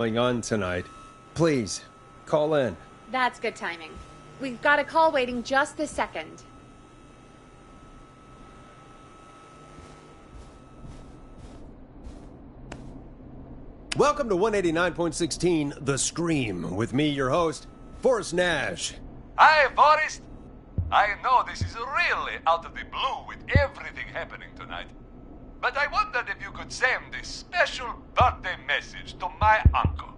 going on tonight. Please, call in. That's good timing. We've got a call waiting just this second. Welcome to 189.16 The Scream, with me, your host, Forrest Nash. Hi, Forrest. I know this is really out of the blue with everything happening tonight. But I wondered if you could send this special birthday message to my uncle.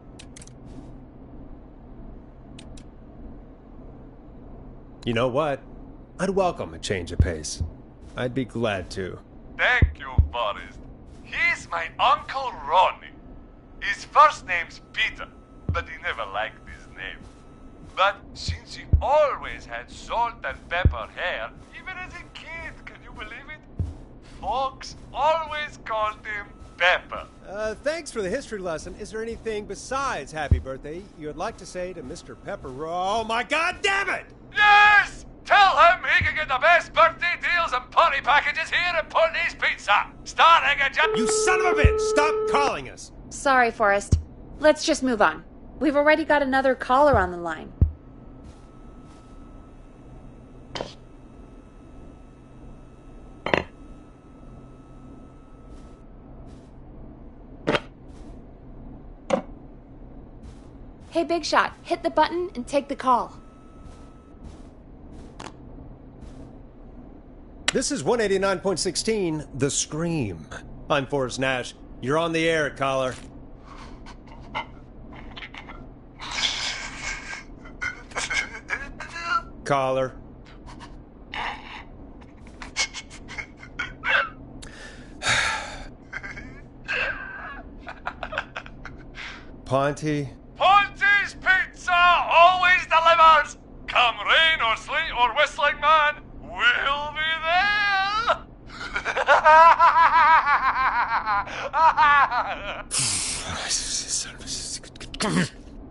You know what? I'd welcome a change of pace. I'd be glad to. Thank you, Forrest. He's my Uncle Ronnie. His first name's Peter, but he never liked his name. But since he always had salt and pepper hair, even as a kid, can you believe it? Folks always called him Pepper. Thanks for the history lesson. Is there anything besides happy birthday you would like to say to Mr. Pepper? Oh my god damn it! Yes! Tell him he can get the best birthday deals and party packages here at Putney's Pizza. Starting at You son of a bitch! Stop calling us! Sorry, Forrest. Let's just move on. We've already got another caller on the line. Hey, Big Shot, hit the button and take the call. This is 189.16 The Scream. I'm Forrest Nash. You're on the air, caller. Caller. Ponty. Ponty's Pizza always delivers. Come rain or sleet or whistling man, we'll be there.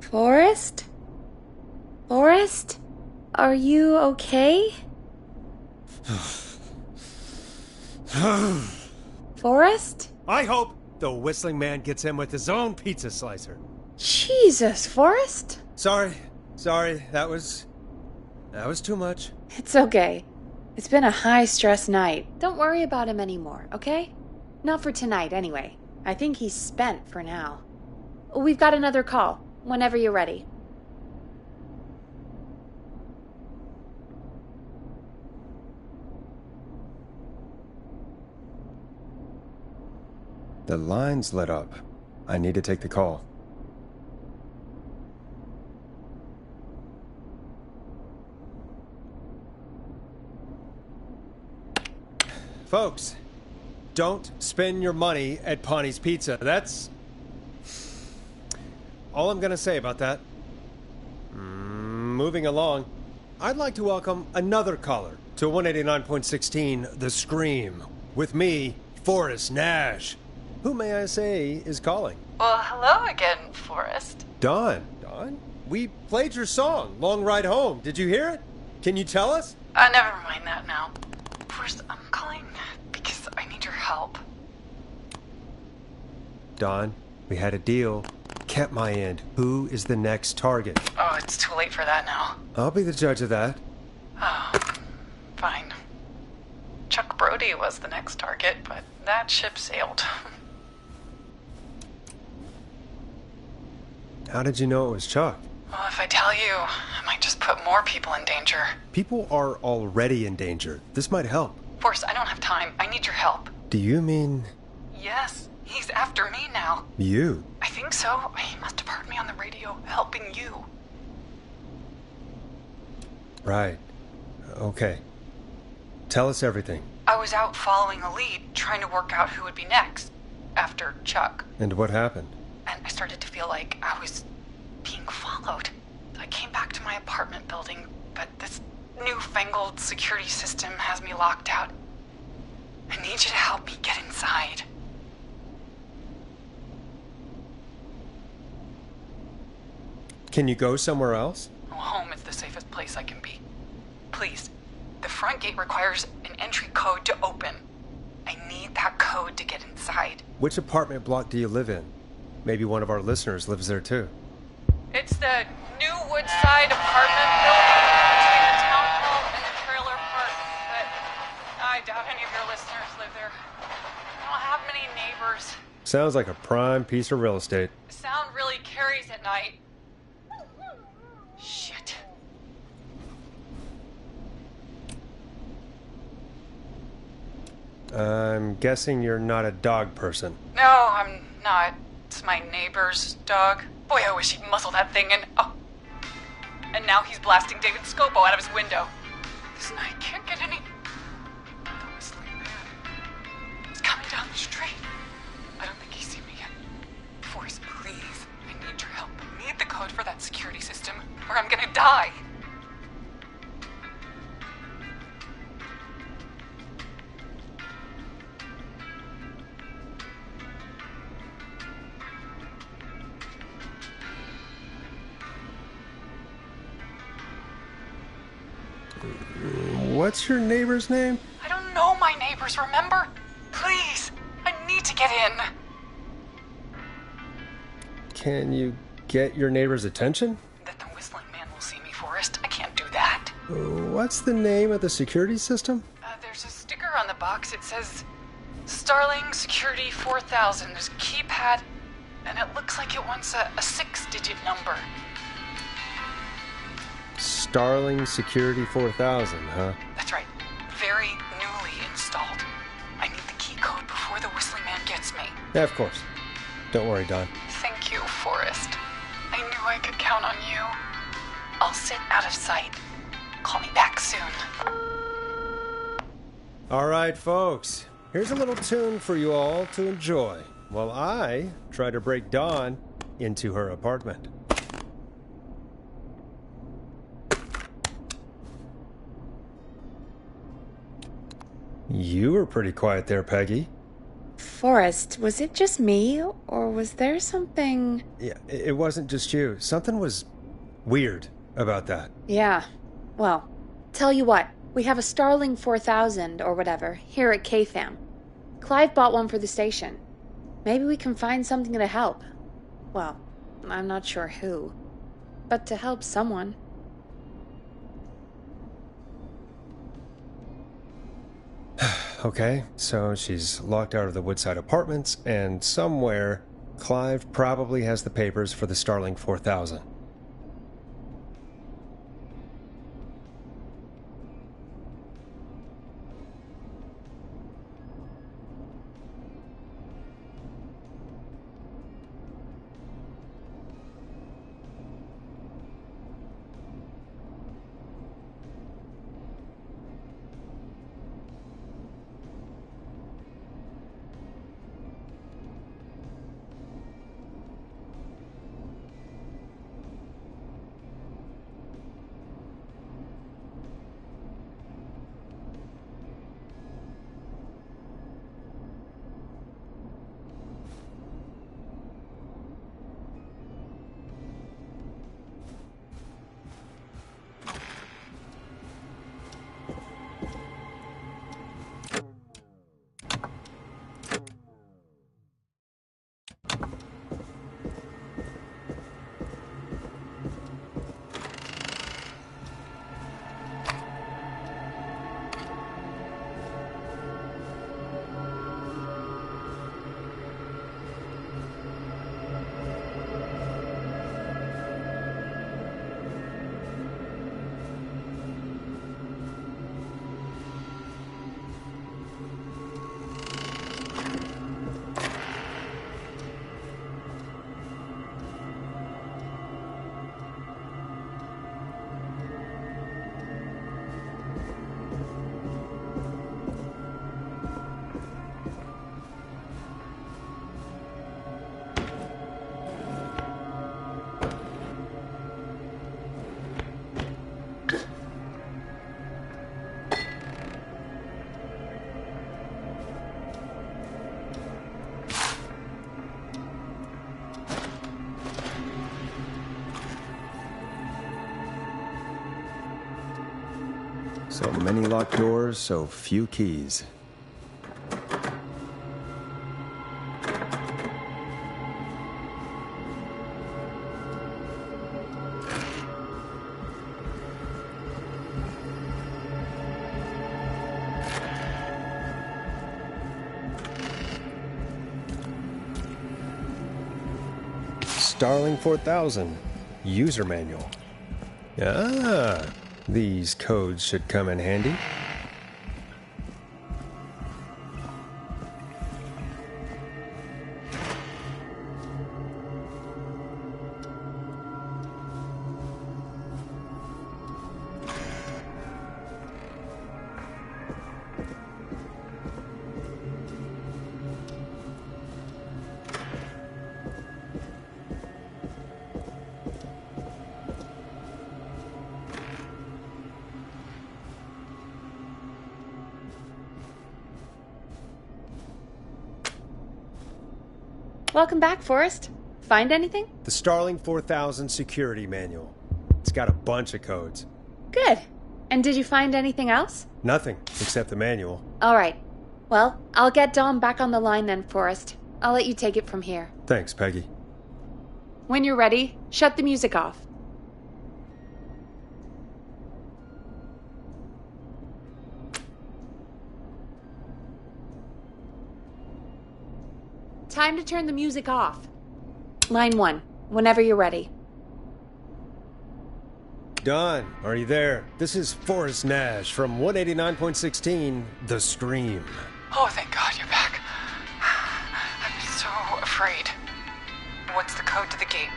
Forrest? Forrest? Are you okay? Forrest? I hope the whistling man gets him with his own pizza slicer. Jesus, Forrest? Sorry. That was too much. It's okay. It's been a high-stress night. Don't worry about him anymore, okay? Not for tonight, anyway. I think he's spent for now. We've got another call, whenever you're ready. The line's lit up. I need to take the call. Folks, don't spend your money at Ponty's Pizza. That's all I'm gonna say about that. Moving along, I'd like to welcome another caller to 189.16 The Scream. With me, Forrest Nash. Who may I say is calling? Well, hello again, Forrest. Dawn. We played your song, Long Ride Home. Did you hear it? Can you tell us? Never mind that now. Forrest, I'm calling because I need your help. Dawn, we had a deal. Kept my end. Who is the next target? Oh, it's too late for that now. I'll be the judge of that. Oh, fine. Chuck Brody was the next target, but that ship sailed. How did you know it was Chuck? Well, if I tell you, I might just put more people in danger. People are already in danger. This might help. Forrest, I don't have time. I need your help. Do you mean... Yes, he's after me now. You? I think so. He must have heard me on the radio helping you. Right. Okay. Tell us everything. I was out following a lead, trying to work out who would be next, after Chuck. And what happened? And I started to feel like I was being followed. I came back to my apartment building, but this newfangled security system has me locked out. I need you to help me get inside. Can you go somewhere else? Well, home is the safest place I can be. Please, the front gate requires an entry code to open. I need that code to get inside. Which apartment block do you live in? Maybe one of our listeners lives there too. It's the new Woodside apartment building between the town hall and the trailer park, but I doubt any of your listeners live there. I don't have many neighbors. Sounds like a prime piece of real estate. Sound really carries at night. Shit. I'm guessing you're not a dog person. No, I'm not. It's my neighbor's dog. Boy, I wish he'd muzzle that thing and... Oh. And now he's blasting David Scopo out of his window. This night can't get any... The whistling man. He's coming down the street. I don't think he's seen me yet. Forrest, please. I need your help. I need the code for that security system, or I'm gonna die. What's your neighbor's name? I don't know my neighbors, remember? Please, I need to get in. Can you get your neighbor's attention? That the whistling man will see me, Forrest. I can't do that. What's the name of the security system? There's a sticker on the box. It says Starling Security 4000. There's a keypad, and it looks like it wants a 6-digit number. Starling Security 4000, huh? That's right. Very newly installed. I need the key code before the whistling man gets me. Yeah, of course. Don't worry, Don. Thank you, Forrest. I knew I could count on you. I'll sit out of sight. Call me back soon. All right, folks. Here's a little tune for you all to enjoy while I try to break Dawn into her apartment. You were pretty quiet there, Peggy. Forrest, was it just me, or was there something... Yeah, it wasn't just you. Something was weird about that. Yeah. Well, tell you what. We have a Starling 4000, or whatever, here at KFAM. Clive bought one for the station. Maybe we can find something to help. Well, I'm not sure who. But to help someone. Okay, so she's locked out of the Woodside apartments, and somewhere, Clive probably has the papers for the Starling 4000. So many locked doors, so few keys. Starling 4000 user manual. Ah, these codes should come in handy. Welcome back, Forrest. Find anything? The Starling 4000 security manual. It's got a bunch of codes. Good. And did you find anything else? Nothing, except the manual. All right. Well, I'll get Dom back on the line then, Forrest. I'll let you take it from here. Thanks, Peggy. When you're ready, shut the music off. Time to turn the music off. Line 1, whenever you're ready. Don, are you there? This is Forrest Nash from 189.16, The Scream. Oh, thank God you're back. I'm so afraid. What's the code to the gate?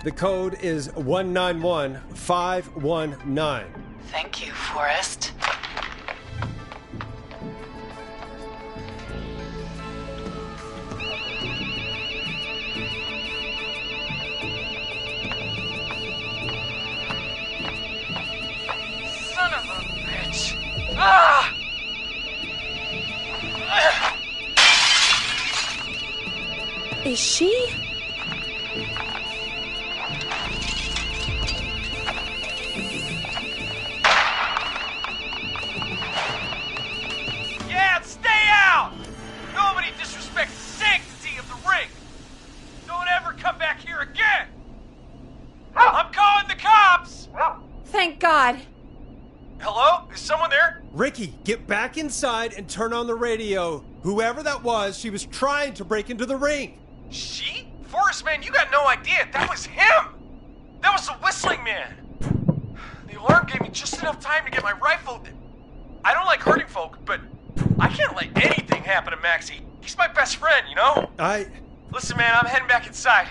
The code is 191519. Thank you, Forrest. Son of a bitch. Ah! Is she? Yeah, stay out! Nobody disrespects the sanctity of the ring! Don't ever come back here again! I'm calling the cops! Thank God. Hello? Is someone there? Ricky, get back inside and turn on the radio. Whoever that was, she was trying to break into the ring. She? Forrest, man, you got no idea. That was him! That was the whistling man! The alarm gave me just enough time to get my rifle. I don't like hurting folk, but I can't let anything happen to Maxie. He's my best friend, you know? Listen, man, I'm heading back inside.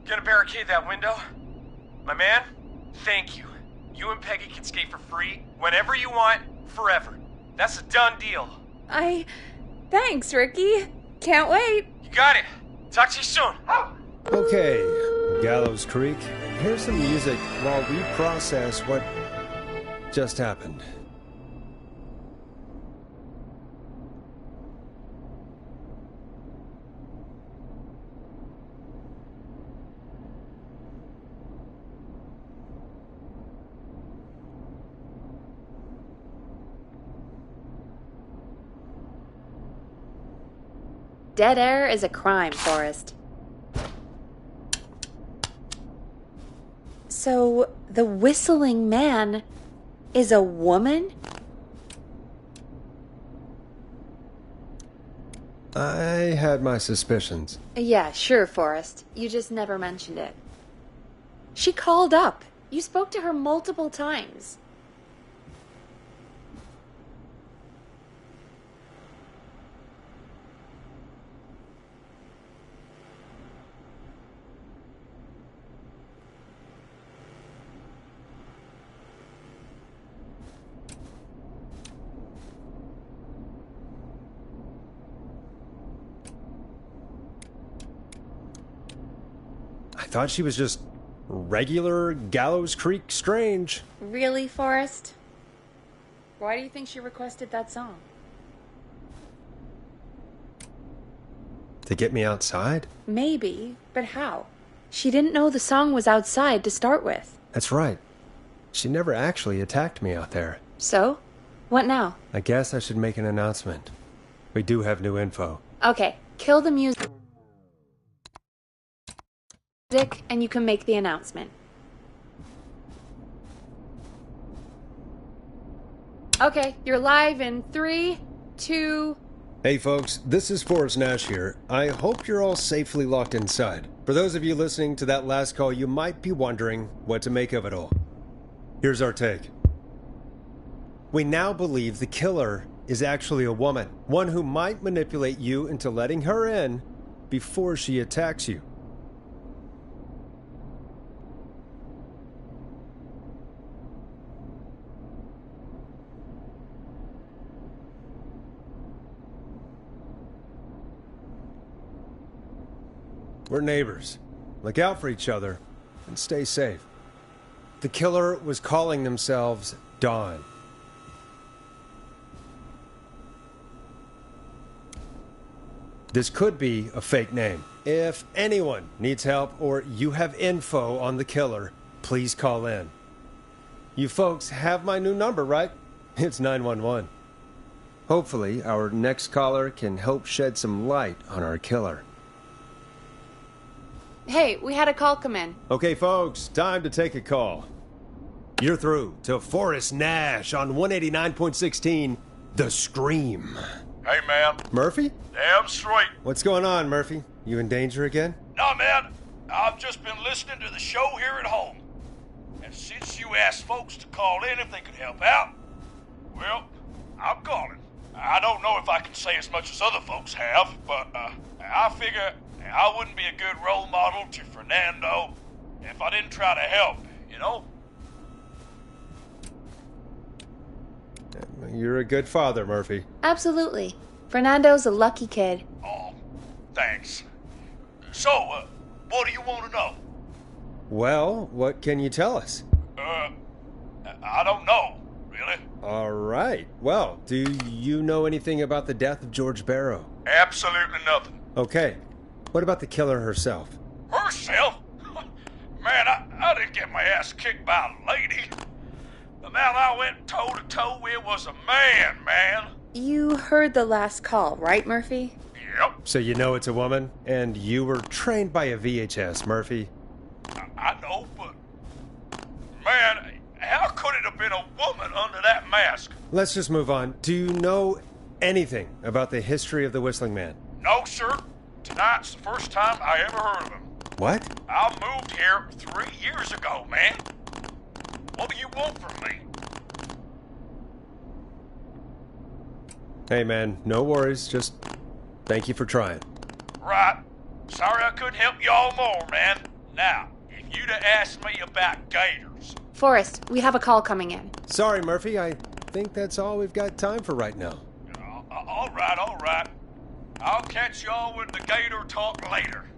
Gonna barricade that window. My man, thank you. You and Peggy can skate for free whenever you want, forever. That's a done deal. Thanks, Ricky. Can't wait. You got it. Talk to you soon. Okay, Gallows Creek, here's some music while we process what just happened. Dead air is a crime, Forrest. So, the whistling man is a woman? I had my suspicions. Yeah, sure, Forrest. You just never mentioned it. She called up. You spoke to her multiple times. thought she was just regular Gallows Creek Strange. Really, Forrest? Why do you think she requested that song? To get me outside? Maybe, but how? She didn't know the song was outside to start with. That's right. She never actually attacked me out there. So? What now? I guess I should make an announcement. We do have new info. Okay, kill the music and you can make the announcement. Okay, you're live in 3, 2... Hey folks, this is Forrest Nash here. I hope you're all safely locked inside. For those of you listening to that last call, you might be wondering what to make of it all. Here's our take. We now believe the killer is actually a woman, one who might manipulate you into letting her in before she attacks you. We're neighbors. Look out for each other and stay safe. The killer was calling themselves Dawn. This could be a fake name. If anyone needs help or you have info on the killer, please call in. You folks have my new number, right? It's 911. Hopefully, our next caller can help shed some light on our killer. Hey, we had a call come in. Okay, folks, time to take a call. You're through to Forrest Nash on 189.16, The Scream. Hey, man. Murphy? Damn straight. What's going on, Murphy? You in danger again? Nah, man. I've just been listening to the show here at home. And since you asked folks to call in if they could help out, well, I'm calling. I don't know if I can say as much as other folks have, but I figure I wouldn't be a good role model to Fernando if I didn't try to help, you know? You're a good father, Murphy. Absolutely. Fernando's a lucky kid. Oh, thanks. So, what do you want to know? Well, what can you tell us? I don't know, really. All right. Well, do you know anything about the death of George Barrow? Absolutely nothing. Okay. What about the killer herself? Herself? Man, I didn't get my ass kicked by a lady. The man I went toe-to-toe with was a man. You heard the last call, right, Murphy? Yep, So you know it's a woman, and you were trained by a VHS, Murphy. I know, but... Man, how could it have been a woman under that mask? Let's just move on. Do you know anything about the history of the Whistling Man? No, sir. Tonight's the first time I ever heard of him. What? I moved here 3 years ago, man. What do you want from me? Hey, man, no worries. Just thank you for trying. Right. Sorry I couldn't help you all more, man. Now, if you'd have asked me about gators... Forrest, we have a call coming in. Sorry, Murphy. I think that's all we've got time for right now. All right. I'll catch y'all with the gator talk later.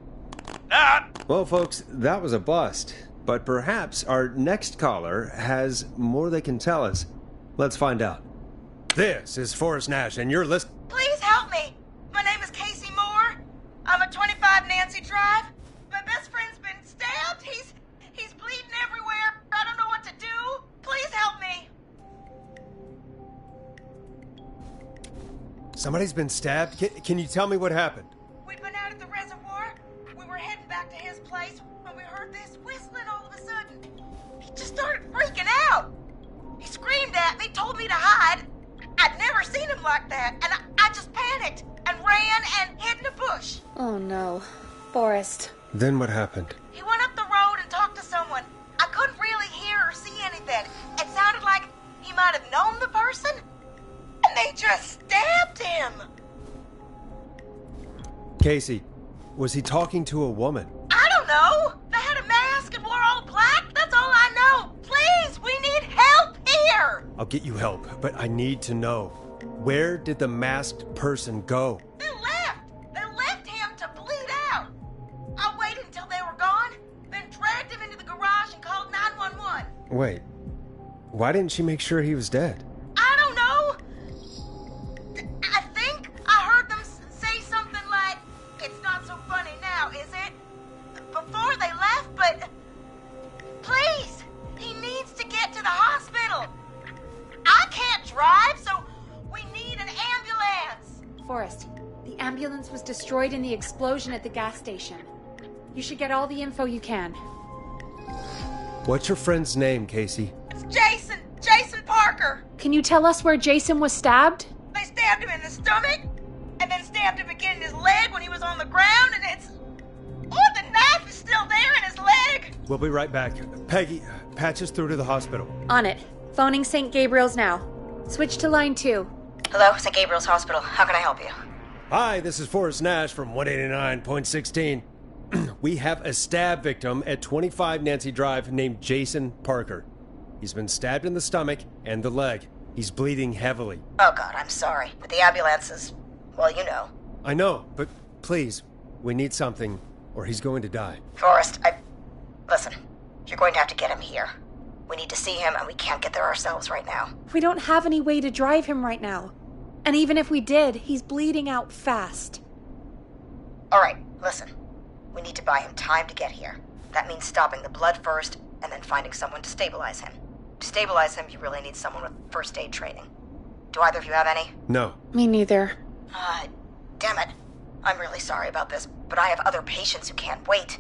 Night. Well, folks, that was a bust. But perhaps our next caller has more they can tell us. Let's find out. This is Forrest Nash, and you're listening. Please help me. My name is Casey Moore. I'm at 25 Nancy Drive. My best friend's been stabbed. He's bleeding everywhere. I don't know what to do. Please help me. Somebody's been stabbed? Can you tell me what happened? We'd been out at the reservoir. We were heading back to his place when we heard this whistling all of a sudden. He just started freaking out. He screamed at me, told me to hide. I'd never seen him like that, and I just panicked and ran and hid in a bush. Oh no. Forrest. Then what happened? He went up the road and talked to someone. I couldn't really hear or see anything. It sounded like he might have known the person, and they just stabbed him. Casey, was he talking to a woman? I don't know. They had a mask and wore all black. That's all I know. Please, we need help here. I'll get you help, but I need to know. Where did the masked person go? They left. They left him to bleed out. I waited until they were gone. Then Wait, why didn't she make sure he was dead? I don't know. I think I heard them say something like, "It's not so funny now, is it?" before they left, but please, he needs to get to the hospital. I can't drive, so we need an ambulance. Forrest, the ambulance was destroyed in the explosion at the gas station. You should get all the info you can. What's your friend's name, Casey? It's Jason Parker. Can you tell us where Jason was stabbed? They stabbed him in the stomach, and then stabbed him again in his leg when he was on the ground, and it's... Oh, the knife is still there in his leg. We'll be right back. Peggy, patch us through to the hospital. On it. Phoning St. Gabriel's now. Switch to line 2. Hello, St. Gabriel's Hospital. How can I help you? Hi, this is Forrest Nash from 189.16. We have a stab victim at 25 Nancy Drive named Jason Parker. He's been stabbed in the stomach and the leg. He's bleeding heavily. Oh, God, I'm sorry. But the ambulance is... well, you know. I know, but please, we need something, or he's going to die. Forrest, listen, you're going to have to get him here. We need to see him, and we can't get there ourselves right now. We don't have any way to drive him right now. And even if we did, he's bleeding out fast. All right, listen. We need to buy him time to get here. That means stopping the blood first, and then finding someone to stabilize him. To stabilize him, you really need someone with first aid training. Do either of you have any? No. Me neither. Damn it. I'm really sorry about this, but I have other patients who can't wait.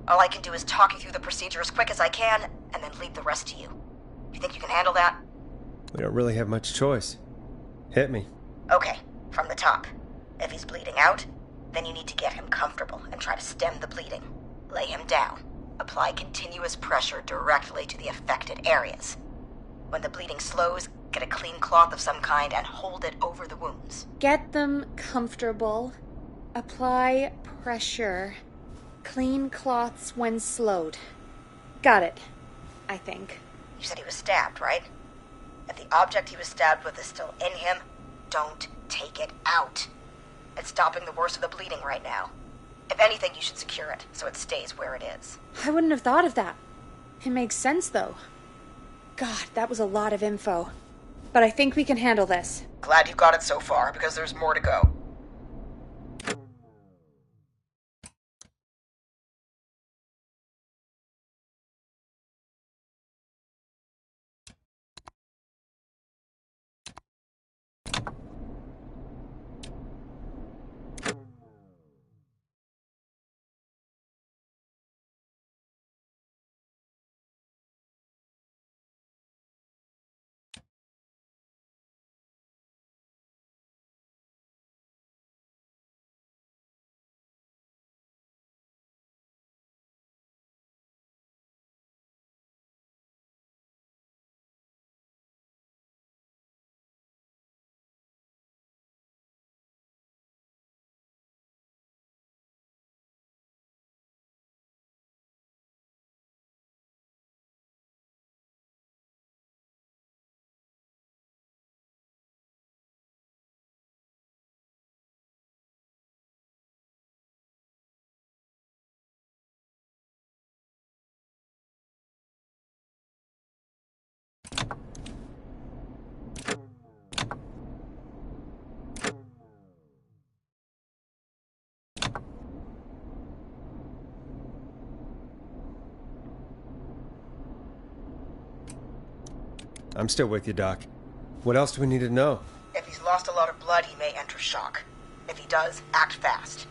All I can do is talk you through the procedure as quick as I can, and then leave the rest to you. You think you can handle that? We don't really have much choice. Hit me. Okay, from the top. If he's bleeding out, then you need to get him comfortable and try to stem the bleeding. Lay him down. Apply continuous pressure directly to the affected areas. When the bleeding slows, get a clean cloth of some kind and hold it over the wounds. Get them comfortable. Apply pressure. Clean cloths when slowed. Got it, I think. You said he was stabbed, right? If the object he was stabbed with is still in him, don't take it out. It's stopping the worst of the bleeding right now. If anything, you should secure it so it stays where it is. I wouldn't have thought of that. It makes sense, though. God, that was a lot of info. But I think we can handle this. Glad you got it so far, because there's more to go. I'm still with you, Doc. What else do we need to know? If he's lost a lot of blood, he may enter shock. If he does, act fast.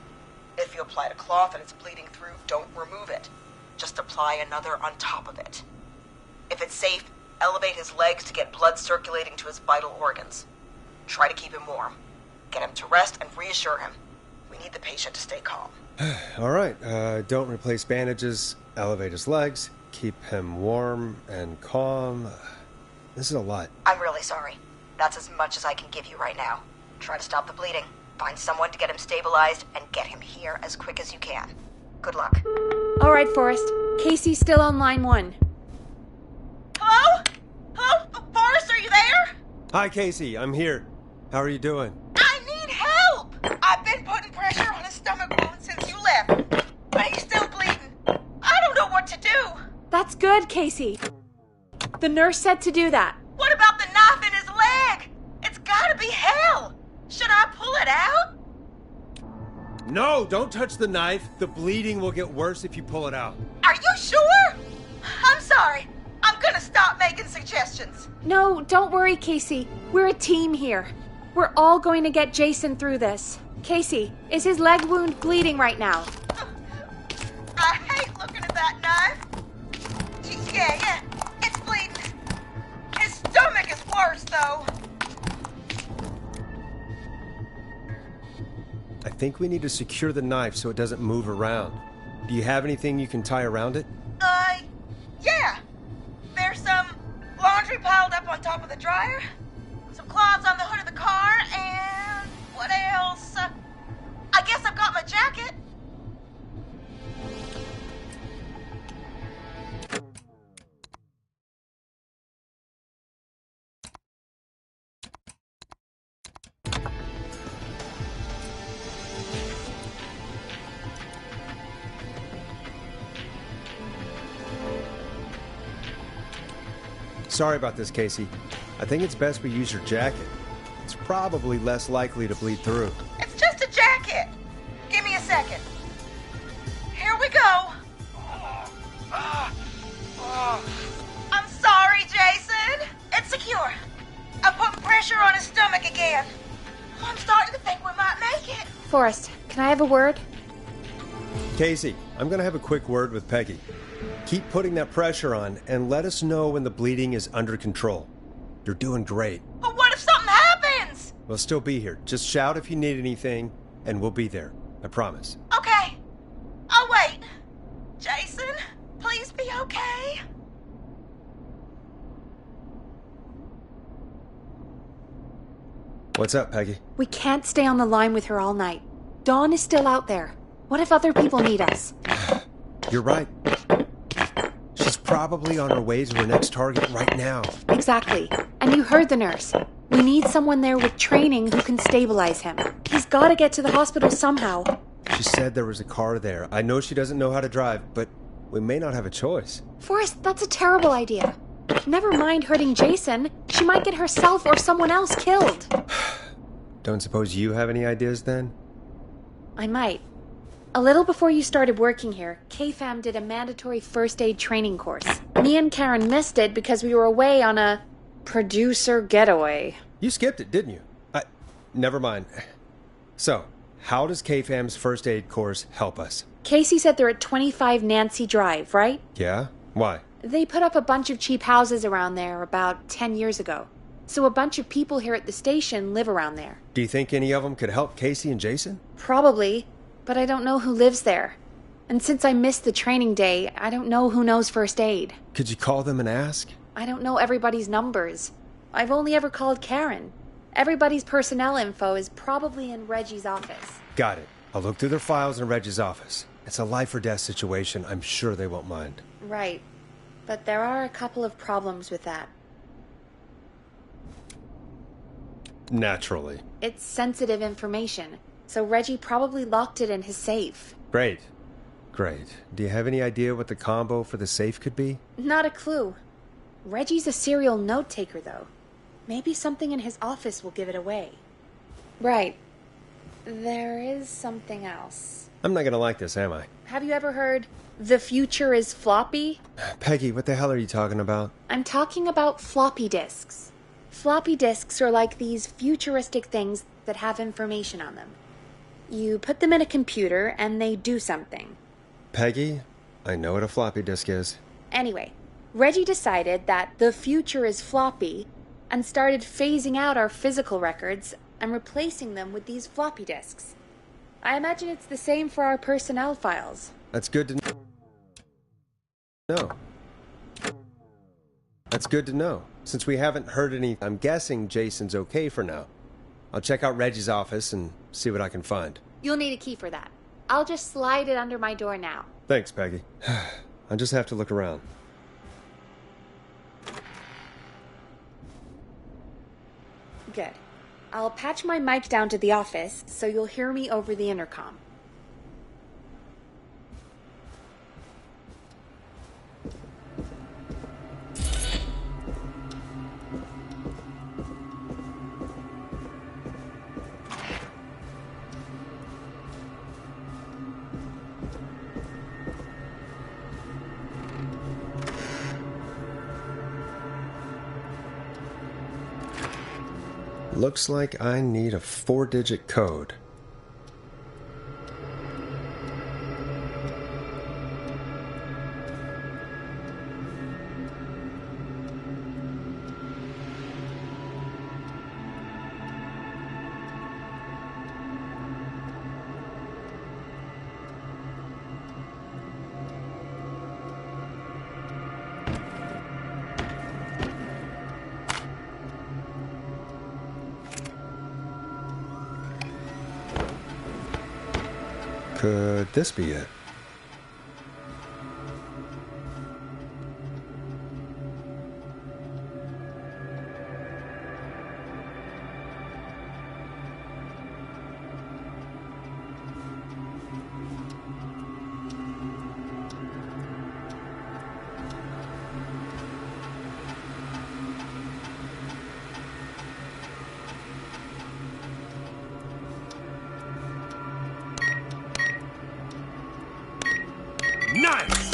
If you applied a cloth and it's bleeding through, don't remove it. Just apply another on top of it. If it's safe, elevate his legs to get blood circulating to his vital organs. Try to keep him warm. Get him to rest and reassure him. We need the patient to stay calm. All right, don't replace bandages, elevate his legs, keep him warm and calm. This is a lot. I'm really sorry. That's as much as I can give you right now. Try to stop the bleeding, find someone to get him stabilized, and get him here as quick as you can. Good luck. All right, Forrest. Casey's still on line 1. Hello? Hello? Forrest, are you there? Hi, Casey. I'm here. How are you doing? I need help! I've been putting pressure on his stomach wound since you left, but he's still bleeding. I don't know what to do. That's good, Casey. The nurse said to do that. What about the knife in his leg? It's gotta be hell. Should I pull it out? No, don't touch the knife. The bleeding will get worse if you pull it out. Are you sure? I'm sorry. I'm gonna stop making suggestions. No, don't worry, Casey. We're a team here. We're all going to get Jason through this. Casey, is his leg wound bleeding right now? I hate looking at that knife. Yeah, it's bleeding. His stomach is worse, though. I think we need to secure the knife so it doesn't move around. Do you have anything you can tie around it? Yeah. There's some laundry piled up on top of the dryer, some cloths on the hood of the car, and what else? I guess I've got my jacket. Sorry about this, Casey. I think it's best we use your jacket. It's probably less likely to bleed through. It's just a jacket. Give me a second. Here we go. I'm sorry, Jason. It's secure. I'm putting pressure on his stomach again. I'm starting to think we might make it. Forrest, can I have a word? Casey, I'm gonna have a quick word with Peggy. Keep putting that pressure on and let us know when the bleeding is under control. You're doing great. But what if something happens? We'll still be here. Just shout if you need anything, and we'll be there. I promise. Okay. I'll wait. Jason, please be okay. What's up, Peggy? We can't stay on the line with her all night. Dawn is still out there. What if other people need us? You're right. She's probably on her way to her next target right now. Exactly. And you heard the nurse. We need someone there with training who can stabilize him. He's got to get to the hospital somehow. She said there was a car there. I know she doesn't know how to drive, but we may not have a choice. Forrest, that's a terrible idea. Never mind hurting Jason. She might get herself or someone else killed. Don't suppose you have any ideas then? I might. A little before you started working here, KFAM did a mandatory first aid training course. Me and Karen missed it because we were away on a producer getaway. You skipped it, didn't you? Never mind. So, how does KFAM's first aid course help us? Casey said they're at 25 Nancy Drive, right? Yeah? Why? They put up a bunch of cheap houses around there about 10 years ago. So a bunch of people here at the station live around there. Do you think any of them could help Casey and Jason? Probably, but I don't know who lives there. And since I missed the training day, I don't know who knows first aid. Could you call them and ask? I don't know everybody's numbers. I've only ever called Karen. Everybody's personnel info is probably in Reggie's office. Got it. I'll look through their files in Reggie's office. It's a life or death situation. I'm sure they won't mind. Right. But there are a couple of problems with that. Naturally. It's sensitive information, so Reggie probably locked it in his safe. Great. Great. Do you have any idea what the combo for the safe could be? Not a clue. Reggie's a serial note-taker, though. Maybe something in his office will give it away. Right. There is something else. I'm not gonna like this, am I? Have you ever heard, "The future is floppy"? Peggy, what the hell are you talking about? I'm talking about floppy disks. Floppy disks are like these futuristic things that have information on them. You put them in a computer and they do something. Peggy, I know what a floppy disk is. Anyway, Reggie decided that the future is floppy and started phasing out our physical records and replacing them with these floppy disks. I imagine it's the same for our personnel files. That's good to know. That's good to know. Since we haven't heard any, I'm guessing Jason's okay for now. I'll check out Reggie's office and see what I can find. You'll need a key for that. I'll just slide it under my door now. Thanks, Peggy. I'll just have to look around. Good. I'll patch my mic down to the office so you'll hear me over the intercom. Looks like I need a 4-digit code. Could this be it? Nice!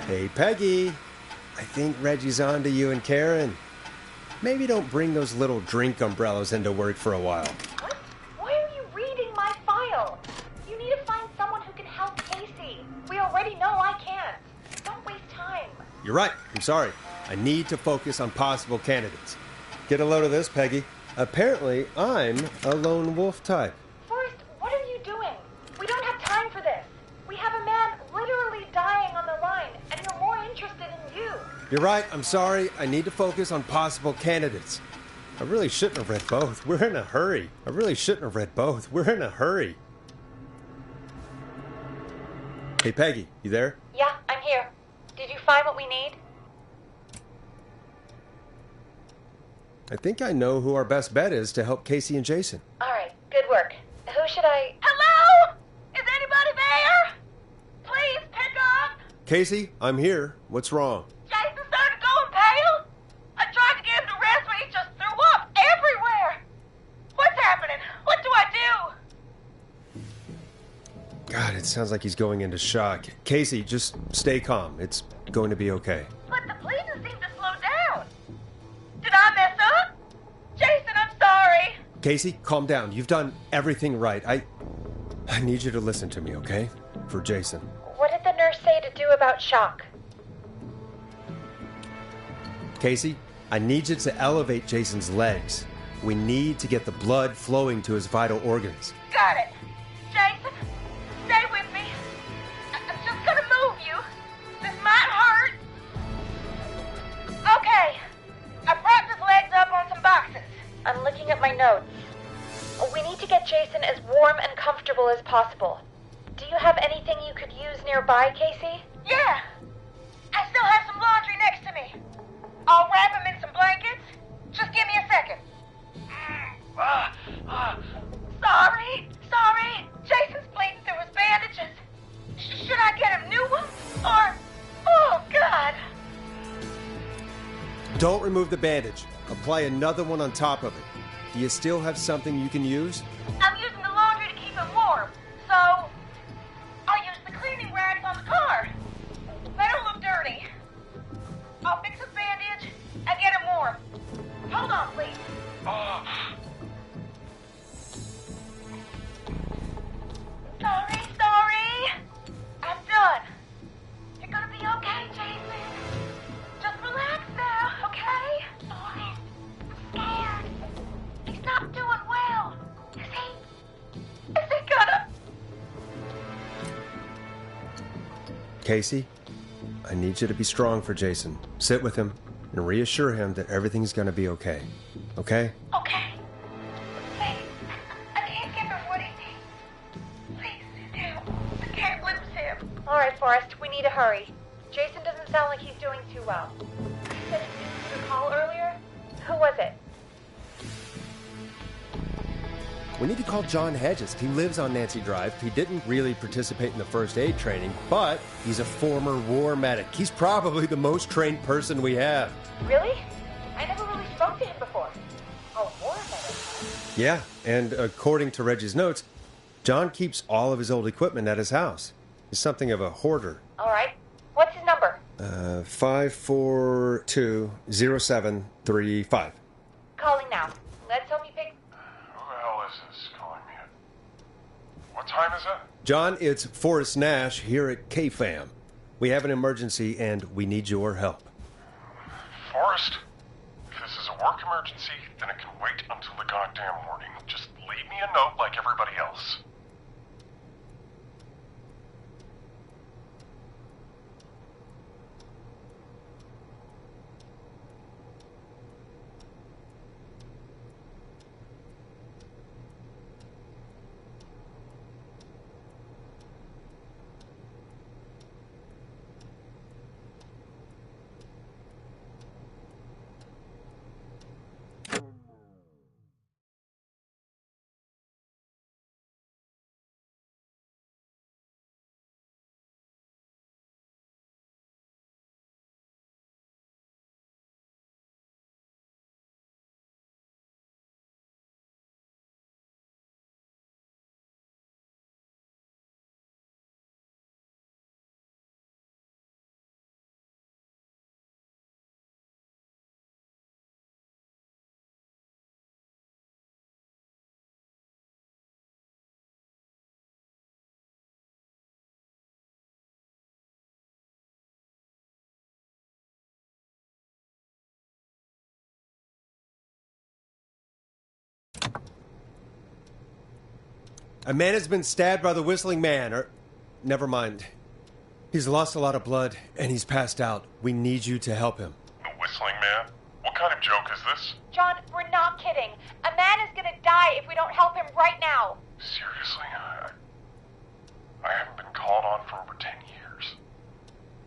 Hey, Peggy. I think Reggie's on to you and Karen. Maybe don't bring those little drink umbrellas into work for a while. What? Why are you reading my file? You need to find someone who can help Casey. We already know I can't. Don't waste time. You're right. I'm sorry. I need to focus on possible candidates. Get a load of this, Peggy. Apparently, I'm a lone wolf type. Forrest, what are you doing? We don't have time for this. We have a man literally dying on the line, and you're more interested in you. You're right. I'm sorry. I need to focus on possible candidates. I really shouldn't have read both. We're in a hurry. I really shouldn't have read both. We're in a hurry. Hey, Peggy, you there? Yeah, I'm here. Did you find what we need? I think I know who our best bet is to help Casey and Jason. All right, good work. Who should I... Hello? Is anybody there? Please pick up. Casey, I'm here. What's wrong? Jason started going pale. I tried to get him to rest, but he just threw up everywhere. What's happening? What do I do? God, it sounds like he's going into shock. Casey, just stay calm. It's going to be okay. But the bleeding seemed to slow down. Did I mess up? Jason, I'm sorry. Casey, calm down. You've done everything right. I need you to listen to me, okay? For Jason. What did the nurse say to do about shock? Casey, I need you to elevate Jason's legs. We need to get the blood flowing to his vital organs. Got it. Jason, stay with me. I'm just gonna move you. This might hurt. Okay. I propped his legs up on some boxes. I'm looking at my notes. We need to get Jason as warm and comfortable as possible. Do you have anything you could use nearby, Casey? Yeah. I still have some laundry next to me. I'll wrap him in some blankets. Just give me a second. Sorry. Jason's bleeding through his bandages. Should I get him new ones? Or... Oh, God. Don't remove the bandage. Apply another one on top of it. Do you still have something you can use? I'm using the laundry to keep him warm. So... I'll use the cleaning rags on the car. They don't look dirty. I'll fix his bandage and get him warm. Hold on, please. Sorry. I'm done. You're gonna be okay, Jason. Just relax now, okay? I'm scared. He's not doing well. Is he gonna... Casey, I need you to be strong for Jason. Sit with him and reassure him that everything's going to be okay. Okay? Okay. Please, I can't give him what he needs. Please sit down. I can't lose him. All right, Forrest, we need to hurry. Jason doesn't sound like he's doing too well. You said you received a call earlier? Who was it? We need to call John Hedges. He lives on Nancy Drive. He didn't really participate in the first aid training, but he's a former war medic. He's probably the most trained person we have. Really? I never really spoke to him before. Oh, war medic. Yeah, and according to Reggie's notes, John keeps all of his old equipment at his house. He's something of a hoarder. All right. What's his number? 542-0735. Calling now. Let's hope he picks... Who the hell is this calling me at... What time is it? John, it's Forrest Nash here at KFAM. We have an emergency and we need your help. Forrest? If this is a work emergency, then it can wait until the goddamn morning. Just leave me a note like everybody else. A man has been stabbed by the Whistling Man, or... Never mind. He's lost a lot of blood, and he's passed out. We need you to help him. The Whistling Man? What kind of joke is this? John, we're not kidding. A man is gonna die if we don't help him right now. Seriously? I haven't been called on for over 10 years.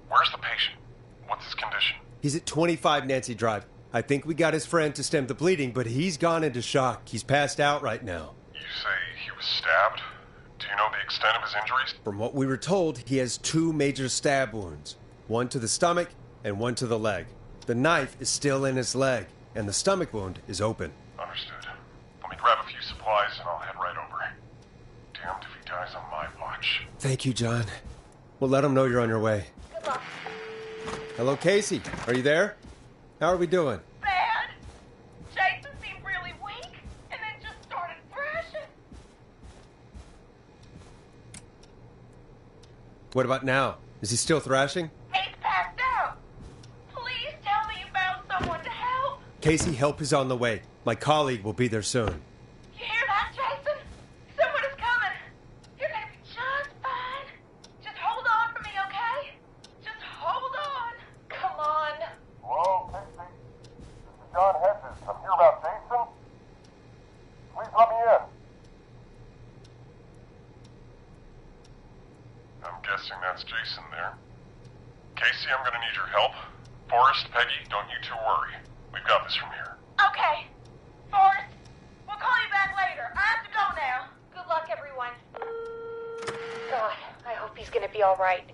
Where's the patient? What's his condition? He's at 25 Nancy Drive. I think we got his friend to stem the bleeding, but he's gone into shock. He's passed out right now. You say he was stabbed? Do you know the extent of his injuries? From what we were told, he has 2 major stab wounds. One to the stomach and one to the leg. The knife is still in his leg, and the stomach wound is open. Understood. Let me grab a few supplies and I'll head right over. Damned if he dies on my watch. Thank you, John. We'll let him know you're on your way. Good luck. Hello, Casey. Are you there? How are we doing? Bad. Jason seemed really weak, and then just started thrashing. What about now? Is he still thrashing? He's passed out. Please tell me you found someone to help. Casey, help is on the way. My colleague will be there soon. You hear that, Jason? Someone is coming. You're gonna be just fine. Just hold on for me, okay? Just hold on. Come on. Hello, Casey. This is John Hedges. I'm here about Jason. Please let me in. I'm guessing that's Jason there. Casey, I'm gonna need your help. Forrest, Peggy, don't you two worry. We've got this from here. Okay. Forrest, we'll call you back later. I have to go now. Good luck, everyone. God, I hope he's gonna be all right.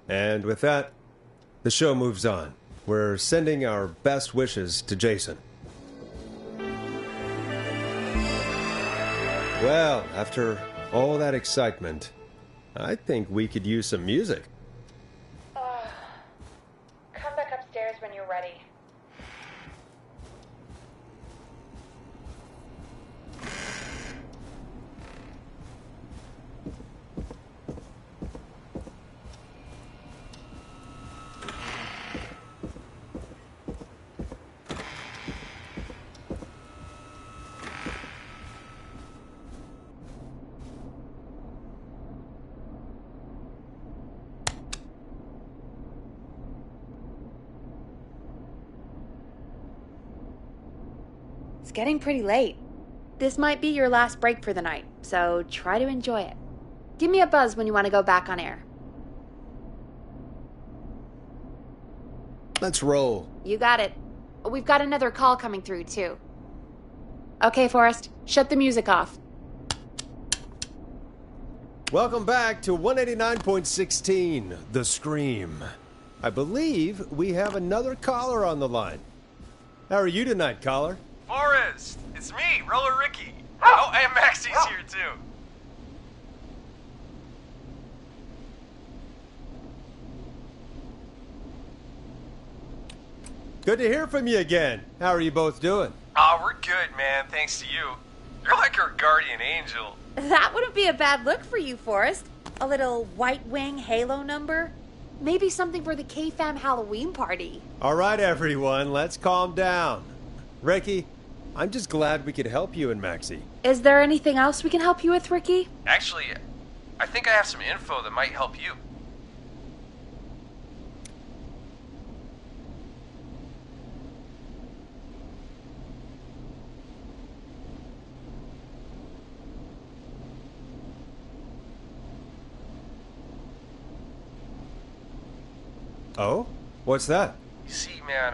And with that, the show moves on. We're sending our best wishes to Jason. Well, after all that excitement, I think we could use some music. Come back upstairs when you're ready. It's getting pretty late. This might be your last break for the night, so try to enjoy it. Give me a buzz when you want to go back on air. Let's roll. You got it. We've got another call coming through, too. Okay, Forrest, shut the music off. Welcome back to 189.16, The Scream. I believe we have another caller on the line. How are you tonight, caller? Forrest, it's me, Roller Ricky. Oh, and Maxie's here too. Good to hear from you again. How are you both doing? Oh, we're good, man, thanks to you. You're like our guardian angel. That wouldn't be a bad look for you, Forrest. A little White Wing Halo number? Maybe something for the KFAM Halloween party. All right, everyone, let's calm down. Ricky, I'm just glad we could help you and Maxie. Is there anything else we can help you with, Ricky? Actually, I think I have some info that might help you. Oh? What's that? You see, man,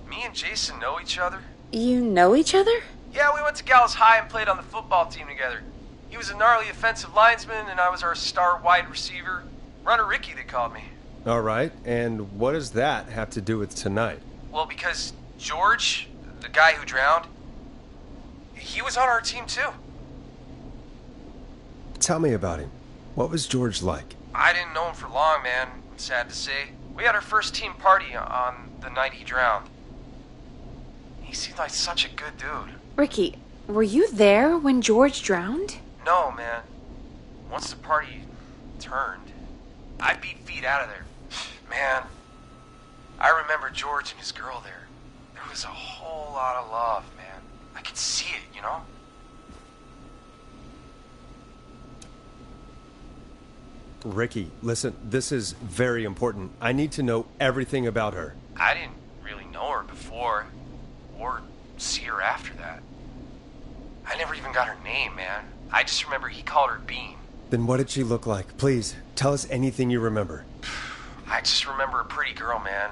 me and Jason know each other. You know each other? Yeah, we went to Gallows High and played on the football team together. He was a gnarly offensive linesman, and I was our star wide receiver. Runner Ricky, they called me. All right, and what does that have to do with tonight? Well, because George, the guy who drowned, he was on our team too. Tell me about him. What was George like? I didn't know him for long, man. Sad to say. We had our first team party on the night he drowned. He seemed like such a good dude. Ricky, were you there when George drowned? No, man. Once the party turned, I beat feet out of there. Man, I remember George and his girl there. There was a whole lot of love, man. I could see it, you know? Ricky, listen, this is very important. I need to know everything about her. I didn't really know her before, or see her after that. I never even got her name, man. I just remember he called her Bean. Then what did she look like? Please, tell us anything you remember. I just remember a pretty girl, man.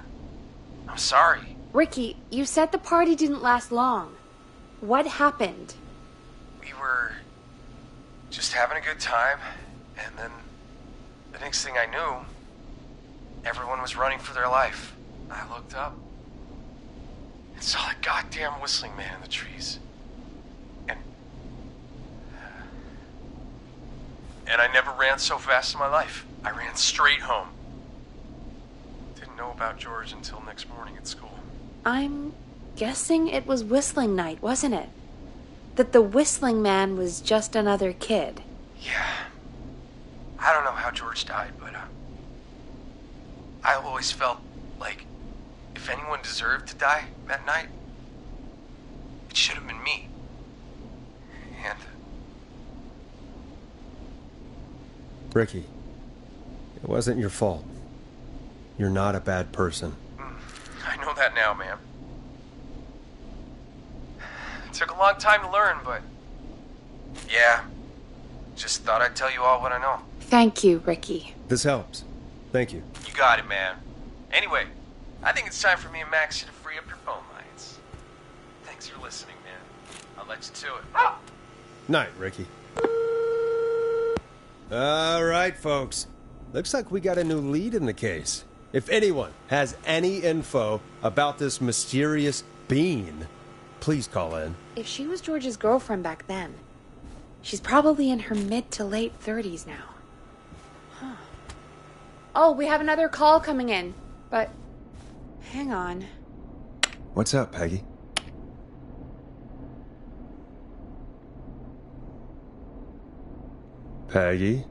I'm sorry. Ricky, you said the party didn't last long. What happened? We were just having a good time, and then the next thing I knew, everyone was running for their life. I looked up and saw that goddamn whistling man in the trees. And I never ran so fast in my life. I ran straight home. Didn't know about George until next morning at school. I'm guessing it was whistling night, wasn't it? That the whistling man was just another kid. Yeah. I don't know how George died, but I always felt like if anyone deserved to die that night, it should have been me. And Ricky, it wasn't your fault. You're not a bad person. I know that now, man. It took a long time to learn, but yeah, just thought I'd tell you all what I know. Thank you, Ricky. This helps. Thank you. You got it, man. Anyway, I think it's time for me and Max to free up your phone lines. Thanks for listening, man. I'll let you to it. Night, Ricky. All right, folks. Looks like we got a new lead in the case. If anyone has any info about this mysterious being, please call in. If she was George's girlfriend back then, she's probably in her mid to late 30s now. Huh. Oh, we have another call coming in, but hang on. What's up, Peggy? Peggy?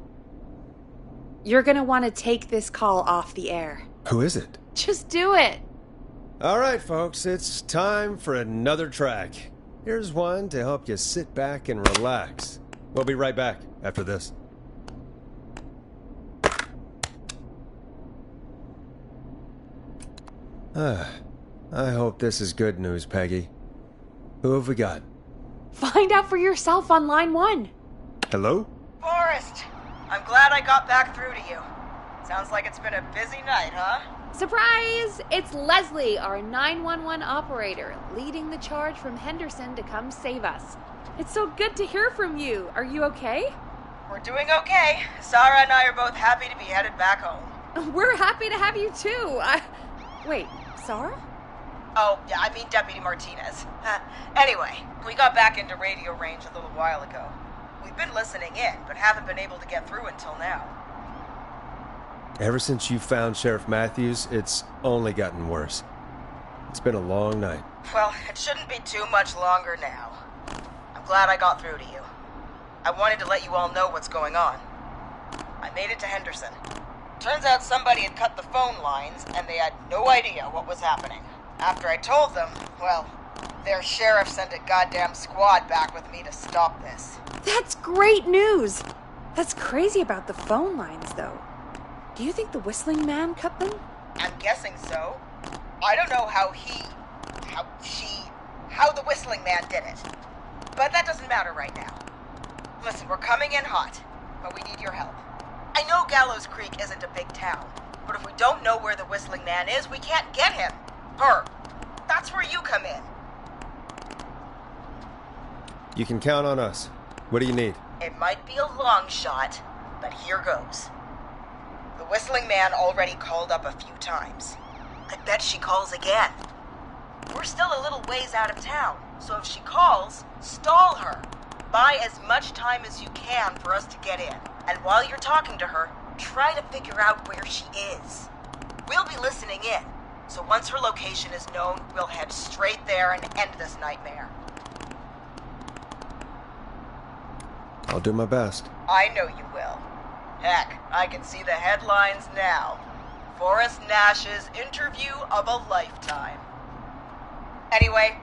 You're gonna want to take this call off the air. Who is it? Just do it. All right, folks, it's time for another track. Here's one to help you sit back and relax. We'll be right back after this. I hope this is good news, Peggy. Who have we got? Find out for yourself on line 1. Hello? Forrest, I'm glad I got back through to you. Sounds like it's been a busy night, huh? Surprise! It's Leslie, our 911 operator, leading the charge from Henderson to come save us. It's so good to hear from you. Are you okay? We're doing okay. Sarah and I are both happy to be headed back home. We're happy to have you too. Wait, Sarah? Oh, yeah, I mean Deputy Martinez. Anyway, we got back into radio range a little while ago. We've been listening in, but haven't been able to get through until now. Ever since you found Sheriff Matthews, it's only gotten worse. It's been a long night. Well, it shouldn't be too much longer now. I'm glad I got through to you. I wanted to let you all know what's going on. I made it to Henderson. Turns out somebody had cut the phone lines, and they had no idea what was happening. After I told them, well, their sheriff sent a goddamn squad back with me to stop this. That's great news. That's crazy about the phone lines, though. Do you think the whistling man cut them? I'm guessing so. I don't know how the whistling man did it. But that doesn't matter right now. Listen, we're coming in hot, but we need your help. I know Gallows Creek isn't a big town, but if we don't know where the whistling man is, we can't get him. Her. That's where you come in. You can count on us. What do you need? It might be a long shot, but here goes. The whistling man already called up a few times. I bet she calls again. We're still a little ways out of town, so if she calls, stall her. Buy as much time as you can for us to get in. And while you're talking to her, try to figure out where she is. We'll be listening in, so once her location is known, we'll head straight there and end this nightmare. I'll do my best. I know you will. Heck, I can see the headlines now. Forrest Nash's interview of a lifetime. Anyway,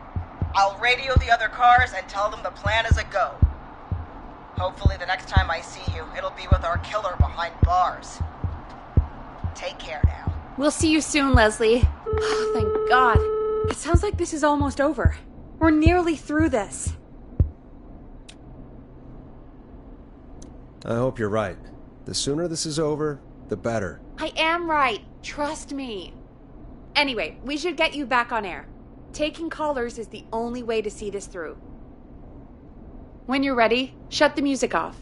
I'll radio the other cars and tell them the plan is a go. Hopefully the next time I see you, it'll be with our killer behind bars. Take care now. We'll see you soon, Leslie. Oh, thank God. It sounds like this is almost over. We're nearly through this. I hope you're right. The sooner this is over, the better. I am right. Trust me. Anyway, we should get you back on air. Taking callers is the only way to see this through. When you're ready, shut the music off.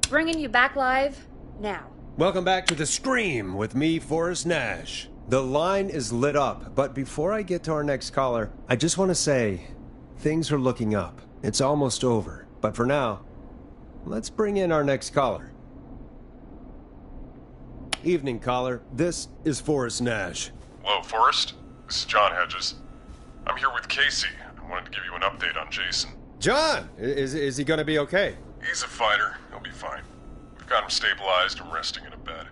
Bringing you back live now. Welcome back to The Scream with me, Forrest Nash. The line is lit up, but before I get to our next caller, I just want to say, things are looking up. It's almost over. But for now, let's bring in our next caller. Evening, caller. This is Forrest Nash. Hello, Forrest. This is John Hedges. I'm here with Casey. I wanted to give you an update on Jason. John! Is he going to be okay? He's a fighter. He'll be fine. We've got him stabilized and resting in a bed.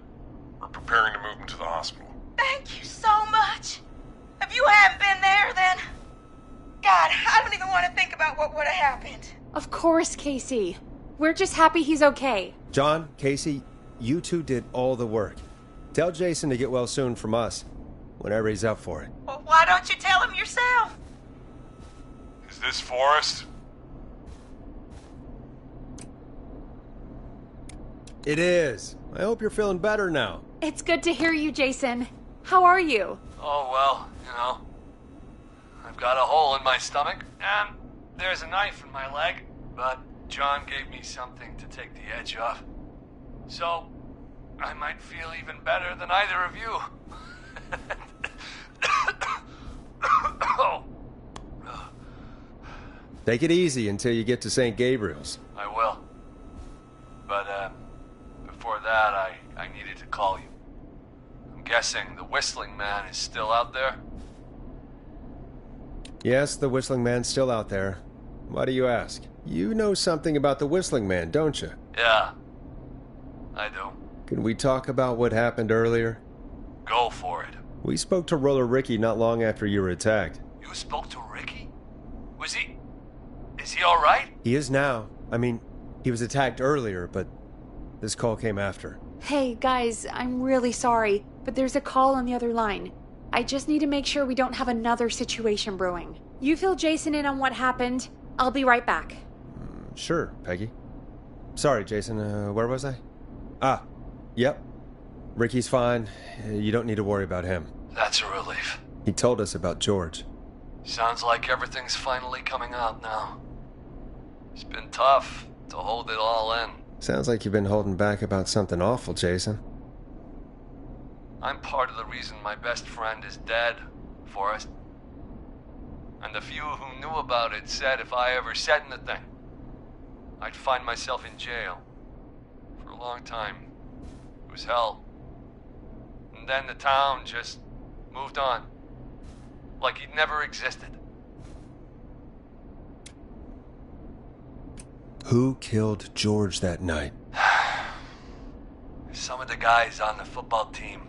We're preparing to move him to the hospital. Thank you so much. If you hadn't been there, then... God, I don't even want to think about what would have happened. Of course, Casey. We're just happy he's okay. John, Casey, you two did all the work. Tell Jason to get well soon from us, whenever he's up for it. Well, why don't you tell him yourself? Is this Forrest? It is. I hope you're feeling better now. It's good to hear you, Jason. How are you? Oh, well, you know. I've got a hole in my stomach, and there's a knife in my leg, but John gave me something to take the edge off. So, I might feel even better than either of you. Oh. Take it easy until you get to St. Gabriel's. I will. But, before that, I needed to call you. I'm guessing the Whistling Man is still out there? Yes, the Whistling Man's still out there. Why do you ask? You know something about the Whistling Man, don't you? Yeah, I do. Can we talk about what happened earlier? Go for it. We spoke to Roller Ricky not long after you were attacked. You spoke to Ricky? Is he alright? He is now. I mean, he was attacked earlier, but this call came after. Hey, guys, I'm really sorry, but there's a call on the other line. I just need to make sure we don't have another situation brewing. You fill Jason in on what happened. I'll be right back. Sure, Peggy. Sorry, Jason, where was I? Ah, yep. Ricky's fine. You don't need to worry about him. That's a relief. He told us about George. Sounds like everything's finally coming out now. It's been tough to hold it all in. Sounds like you've been holding back about something awful, Jason. I'm part of the reason my best friend is dead, Forrest. And the few who knew about it said if I ever said anything, I'd find myself in jail. For a long time, it was hell. And then the town just moved on. Like he'd never existed. Who killed George that night? Some of the guys on the football team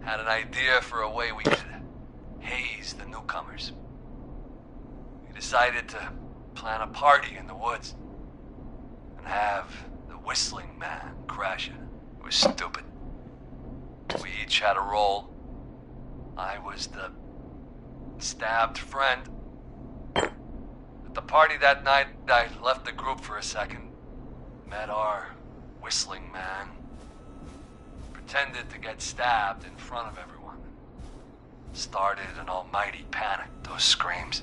had an idea for a way we could haze the newcomers. We decided to plan a party in the woods and have the Whistling Man crash it. It was stupid. We each had a role. I was the stabbed friend. At the party that night, I left the group for a second, met our Whistling Man, pretended to get stabbed in front of everyone. Started an almighty panic, those screams.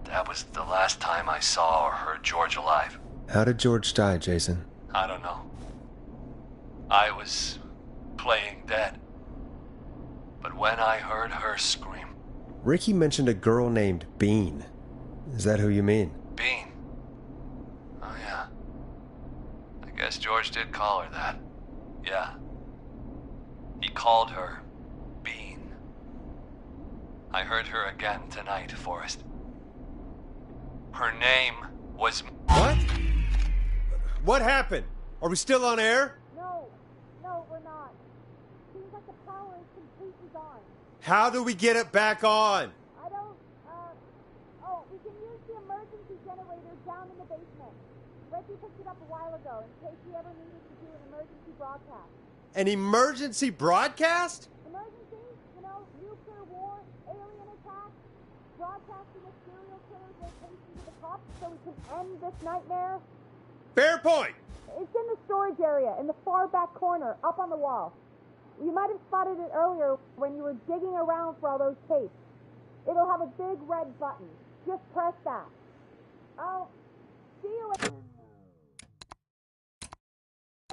That was the last time I saw or heard George alive. How did George die, Jason? I don't know. I was playing dead. But when I heard her scream... Ricky mentioned a girl named Bean. Is that who you mean? Bean? Oh, yeah. I guess George did call her that. Yeah. He called her Bean. I heard her again tonight, Forrest. Her name was... What? What happened? Are we still on air? No, we're not. Seems like the power is completely gone. How do we get it back on? I don't, we can use the emergency generator down in the basement. Reggie picked it up a while ago in case he ever needed to do an emergency broadcast. An emergency broadcast? Emergency? You know, nuclear war, alien attack, broadcasting a serial killer's location to the cops so we can end this nightmare. Fair point. It's in the storage area, in the far back corner, up on the wall. You might have spotted it earlier when you were digging around for all those tapes. It'll have a big red button. Just press that. I'll see you when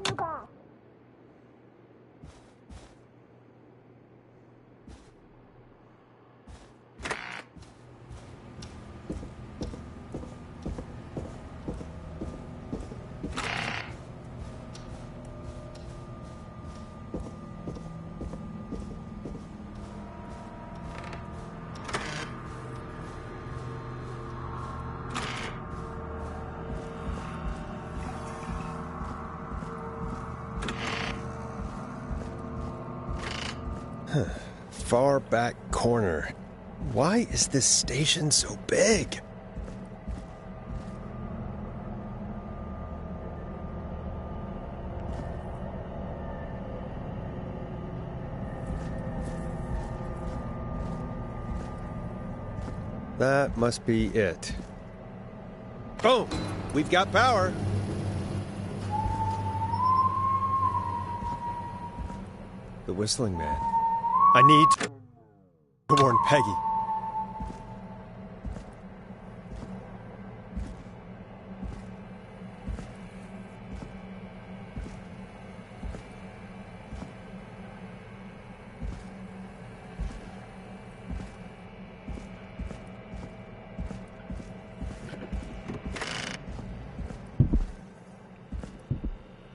you're back. Far back corner. Why is this station so big? That must be it. Boom! We've got power! The whistling man. I need to warn Peggy.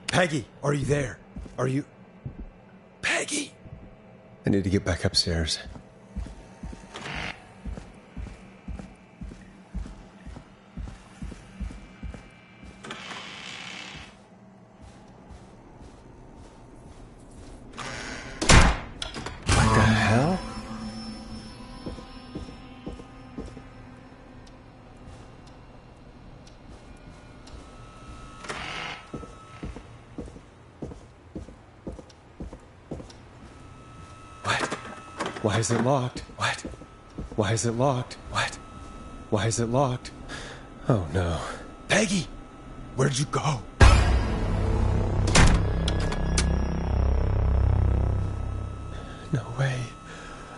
Peggy, are you there? Are you... Peggy! I need to get back upstairs. What the hell? Why is it locked? What? Why is it locked? What? Why is it locked? Oh no. Peggy! Where'd you go? No way.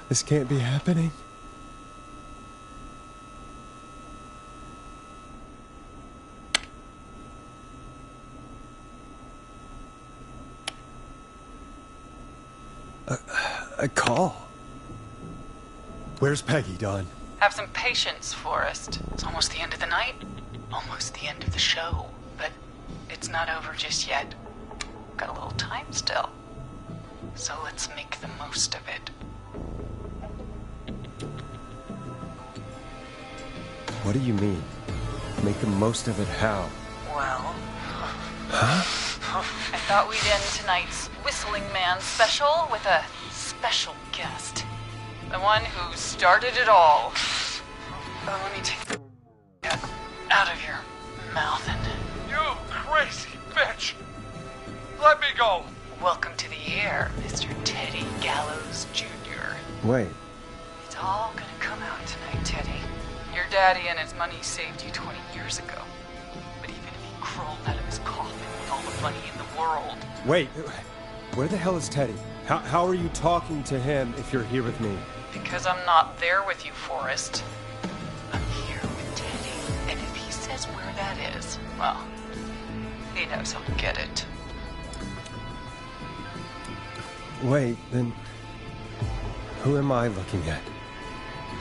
This can't be happening. A call. Where's Peggy, Don? Have some patience, Forrest. It's almost the end of the night. Almost the end of the show. But it's not over just yet. Got a little time still. So let's make the most of it. What do you mean? Make the most of it how? Well... Huh? I thought we'd end tonight's Whistling Man special with a special guest. The one who started it all. Let me take that out of your mouth and... You crazy bitch! Let me go! Welcome to the air, Mr. Teddy Gallows Jr. Wait. It's all gonna come out tonight, Teddy. Your daddy and his money saved you 20 years ago. But even if he crawled out of his coffin with all the money in the world... Wait, where the hell is Teddy? How are you talking to him if you're here with me? Because I'm not there with you, Forrest. I'm here with Teddy. And if he says where that is, well, he knows he'll get it. Wait, then... Who am I looking at?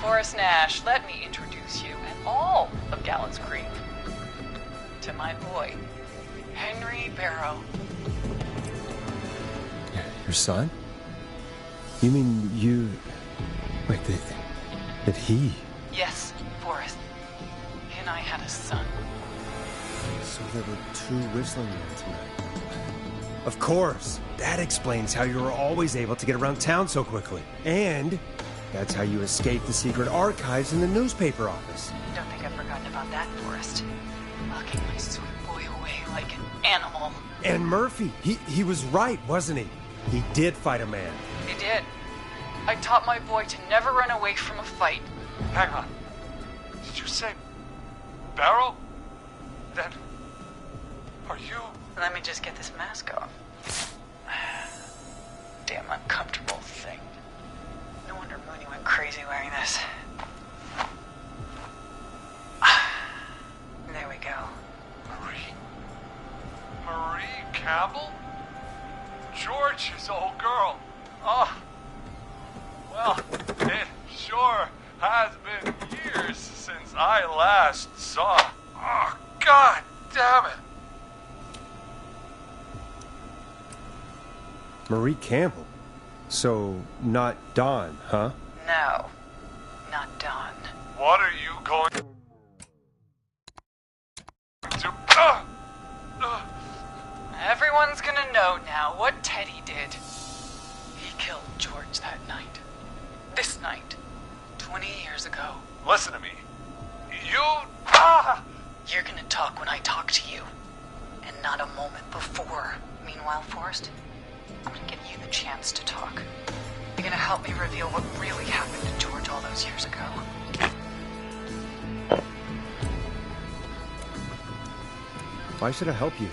Forrest Nash, let me introduce you and all of Gallows Creek to my boy, Henry Barrow. Your son? You mean you... Wait, that he... Yes, Forrest. He and I had a son. So there were two whistling men tonight. Of course! That explains how you were always able to get around town so quickly. And that's how you escaped the secret archives in the newspaper office. Don't think I've forgotten about that, Forrest. Locking my sweet boy away like an animal. And Murphy, he was right, wasn't he? He did fight a man. He did. I taught my boy to never run away from a fight. Hang on. Did you say Barrow? Then... Are you... Let me just get this mask off. damn uncomfortable thing. No wonder Mooney went crazy wearing this. There we go. Marie Campbell? George's old girl. Oh, well, it sure has been years since I last saw. Oh, God damn it. Marie Campbell? So, not Dawn, huh? No, not Dawn. What are you going to... Everyone's gonna know now what Teddy did. He killed George that night. This night. 20 years ago. Listen to me. You... You're gonna talk when I talk to you. And not a moment before. Meanwhile, Forrest, I'm gonna give you the chance to talk. You're gonna help me reveal what really happened to George all those years ago. Why should I help you?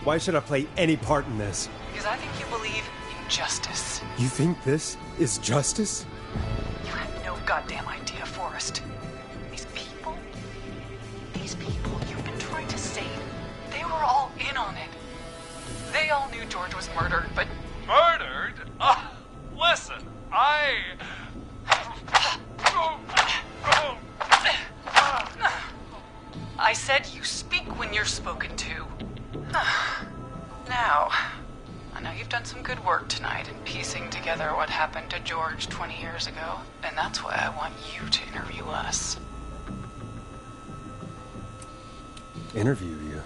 Why should I play any part in this? Because I think you believe in justice. You think this is justice? You have no goddamn idea, Forrest. These people you've been trying to save, they were all in on it. They all knew George was murdered, but... Murdered? Listen, I said you speak when you're spoken to. Now, I know you've done some good work tonight in piecing together what happened to George 20 years ago, and that's why I want you to interview us. Interview you?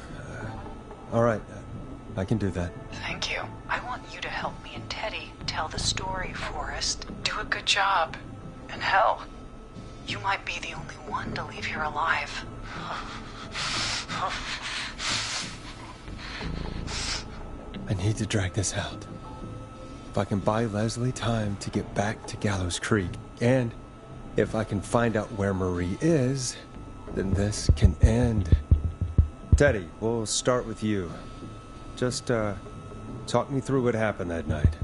All right, I can do that. Thank you. I want you to help me and Teddy tell the story, Forrest. Do a good job. And hell, you might be the only one to leave here alive. I need to drag this out. If I can buy Leslie time to get back to Gallows Creek, and if I can find out where Marie is, then this can end. Teddy, we'll start with you. Just, talk me through what happened that night.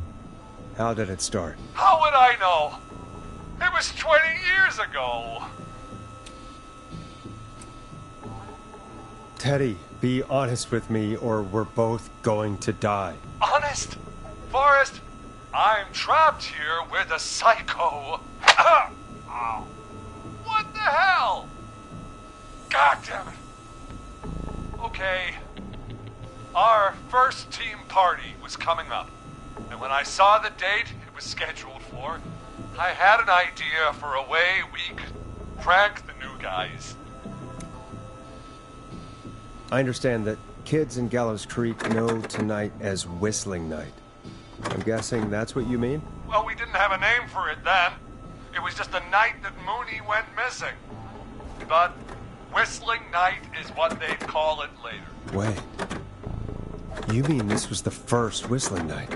How did it start? How would I know? It was 20 years ago. Teddy, be honest with me or we're both going to die. Honest? Forrest, I'm trapped here with a psycho. What the hell? God damn it. Okay. Our first team party was coming up. And when I saw the date it was scheduled for, I had an idea for a way we could prank the new guys. I understand that kids in Gallows Creek know tonight as Whistling Night. I'm guessing that's what you mean? Well, we didn't have a name for it then. It was just the night that Mooney went missing. But Whistling Night is what they'd call it later. Wait. You mean this was the first Whistling Night?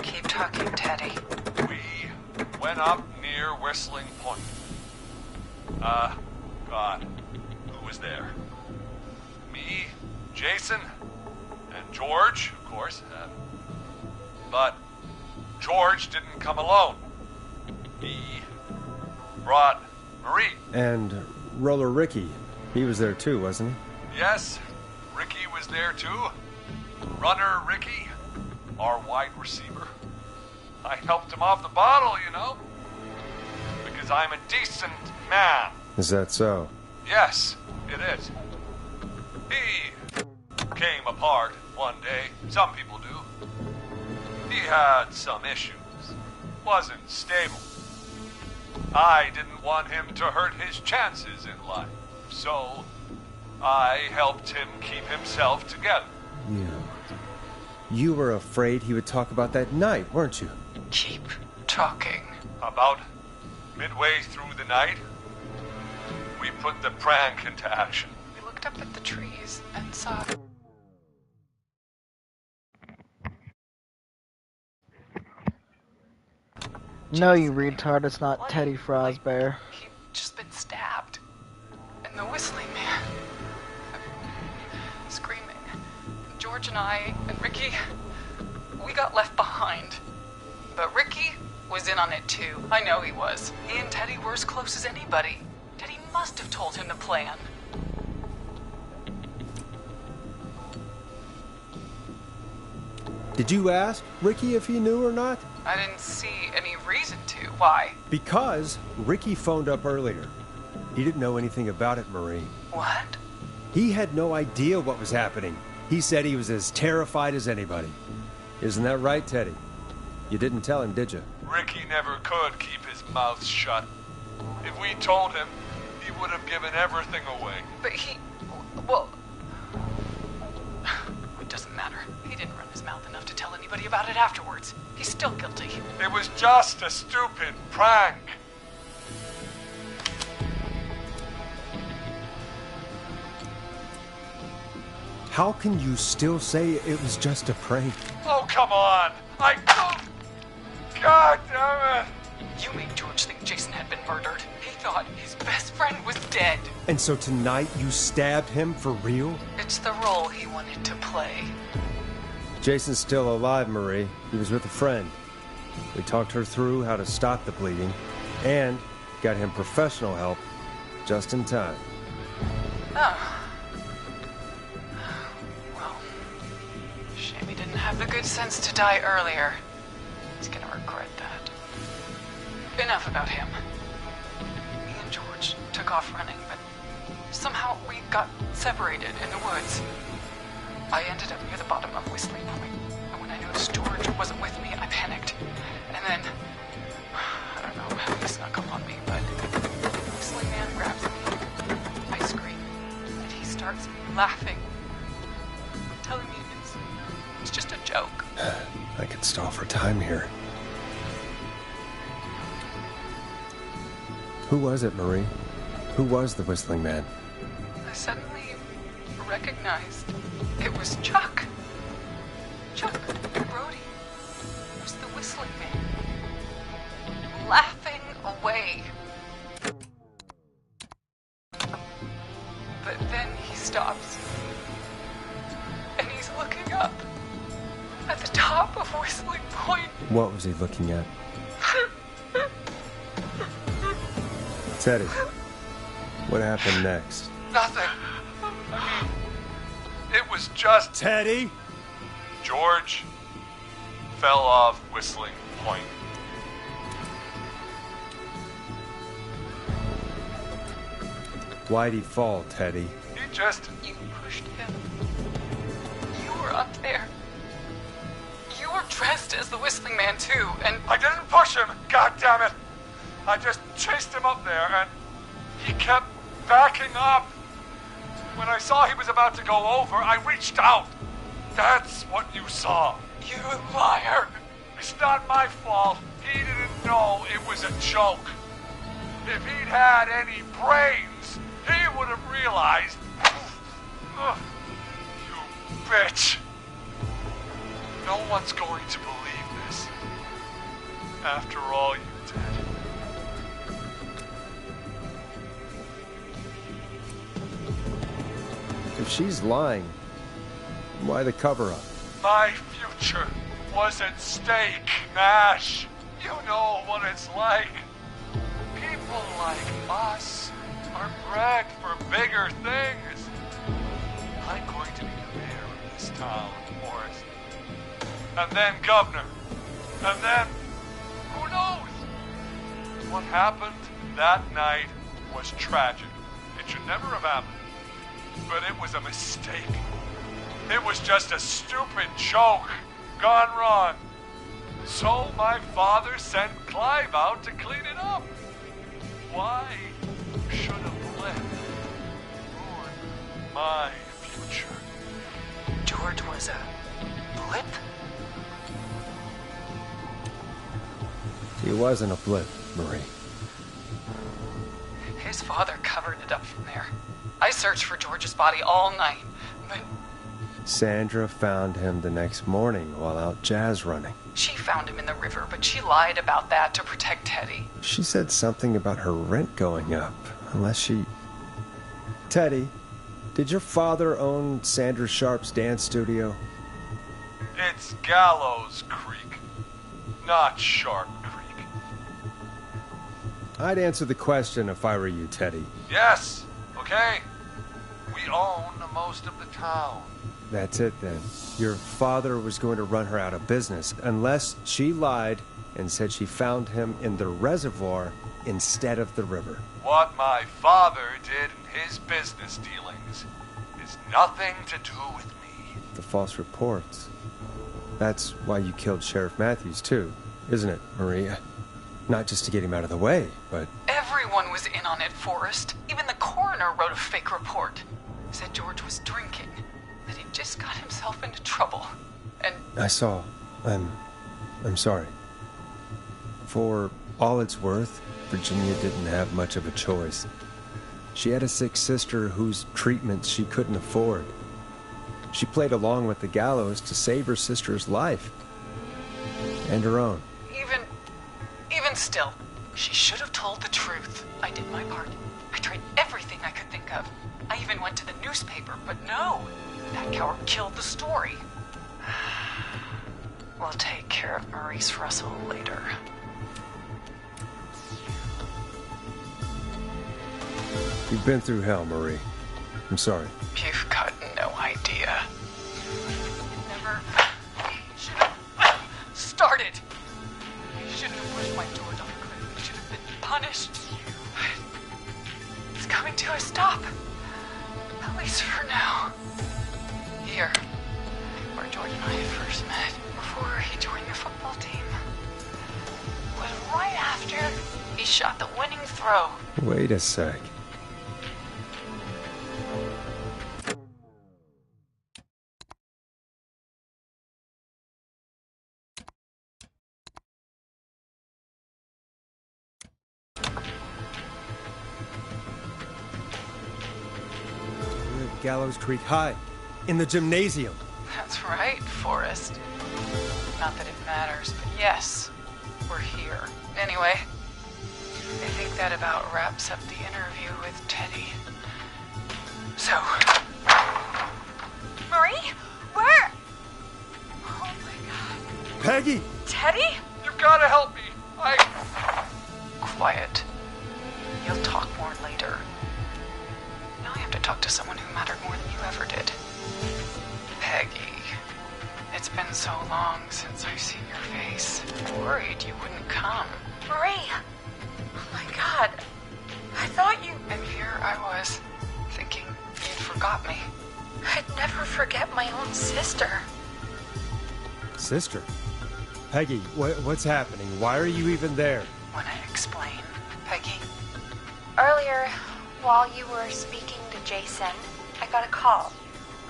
Keep talking, Teddy. We went up near Whistling Point. God, who was there? Me, Jason, and George, of course. But George didn't come alone. He brought Marie. And Roller Ricky. He was there too, wasn't he? Yes, Ricky was there too. Runner Ricky, our wide receiver. I helped him off the bottle, you know. Because I'm a decent man. Is that so? Yes, it is. He came apart one day. Some people do. He had some issues. Wasn't stable. I didn't want him to hurt his chances in life. So, I helped him keep himself together. You were afraid he would talk about that night, weren't you? Keep talking. About midway through the night, we put the prank into action. We looked up at the trees and saw... No, you retard, it's not Teddy Frosbear. He'd just been stabbed. And the whistling man... screaming. George and I and Ricky... we got left behind. But Ricky was in on it too. I know he was. He and Teddy were as close as anybody. Teddy must have told him the plan. Did you ask Ricky if he knew or not? I didn't see any reason to. Why? Because Ricky phoned up earlier. He didn't know anything about it, Marie. What? He had no idea what was happening. He said he was as terrified as anybody. Isn't that right, Teddy? You didn't tell him, did you? Ricky never could keep his mouth shut. If we told him, he would have given everything away. But well... It doesn't matter. He didn't run his mouth enough to tell anybody about it afterwards. He's still guilty. It was just a stupid prank. How can you still say it was just a prank? Oh, come on. God damn it. You made George think Jason had been murdered. He thought his best friend was dead. And so tonight you stabbed him for real? It's the role he wanted to play. Jason's still alive, Marie. He was with a friend. We talked her through how to stop the bleeding and got him professional help just in time. Oh. Well, shame he didn't have the good sense to die earlier. He's gonna regret that. Enough about him. Me and George took off running, but somehow we got separated in the woods. I ended up near the bottom of Whistling Point, and when I noticed George wasn't with me, I panicked. And then, I don't know how he snuck up on me, but Whistling Man grabs me. I scream, and he starts laughing, telling me it's just a joke. I could stall for time here. Who was it, Marie? Who was the Whistling Man? I suddenly recognized it was Chuck. Chuck Brody was the Whistling Man, laughing away. But then he stops, and he's looking up at the top of Whistling Point. What was he looking at? Teddy, what happened next? Nothing. It was just... Teddy? George fell off Whistling Point. Why'd he fall, Teddy? He just... You pushed him. You were up there. You were dressed as the Whistling Man, too, and... I didn't push him, God damn it! I just chased him up there, and he kept backing up. When I saw he was about to go over, I reached out. That's what you saw. You liar! It's not my fault. He didn't know it was a joke. If he'd had any brains, he would have realized. Ugh, you bitch. No one's going to believe this. After all you did. If she's lying, why the cover-up? My future was at stake, Nash. You know what it's like. People like us are bred for bigger things. I'm going to be the mayor of this town, Forrest. And then governor. And then, who knows? What happened that night was tragic. It should never have happened. But it was a mistake. It was just a stupid joke gone wrong. So my father sent Clive out to clean it up. Why should a blip ruin my future? George was a blip? He wasn't a blip, Marie. His father covered it up from there. I searched for George's body all night, but... Sandra found him the next morning while out jazz running. She found him in the river, but she lied about that to protect Teddy. She said something about her rent going up, unless she... Teddy, did your father own Sandra Sharp's dance studio? It's Gallows Creek, not Shark Creek. I'd answer the question if I were you, Teddy. Yes, okay? We own most of the town. That's it then. Your father was going to run her out of business unless she lied and said she found him in the reservoir instead of the river. What my father did in his business dealings is nothing to do with me. The false reports. That's why you killed Sheriff Matthews, too, isn't it, Maria? Not just to get him out of the way, but... Everyone was in on it, Forrest. Even the coroner wrote a fake report. Said George was drinking, that he just got himself into trouble. And I saw. I'm sorry. For all it's worth, Virginia didn't have much of a choice. She had a sick sister whose treatment she couldn't afford. She played along with the gallows to save her sister's life. And her own. Even still, she should have told the truth. I did my part. I tried everything I could think of. I even went to the newspaper, but no. That coward killed the story. We'll take care of Maurice Russell later. You've been through hell, Marie. I'm sorry. You've got no idea. It never should have started. You shouldn't have pushed my George off the cliff. You should have been punished. It's coming to a stop. At least for now. Here, where George and I first met, before he joined the football team, was right after he shot the winning throw. Wait a sec. Gallows Creek High, in the gymnasium. That's right, Forrest. Not that it matters, but yes, we're here. Anyway, I think that about wraps up the interview with Teddy. So... Marie? Where? Oh my god. Peggy! Teddy? You've got to help me. Quiet. You'll talk more later. Now I have to talk to someone who mattered more than you ever did. Peggy. It's been so long since I've seen your face. I'm worried you wouldn't come. Marie! Oh my god. I thought you... And here I was, thinking you'd forgot me. I'd never forget my own sister. Sister? Peggy, what's happening? Why are you even there? Wanna explain, Peggy? Earlier, while you were speaking to Jason, I got a call.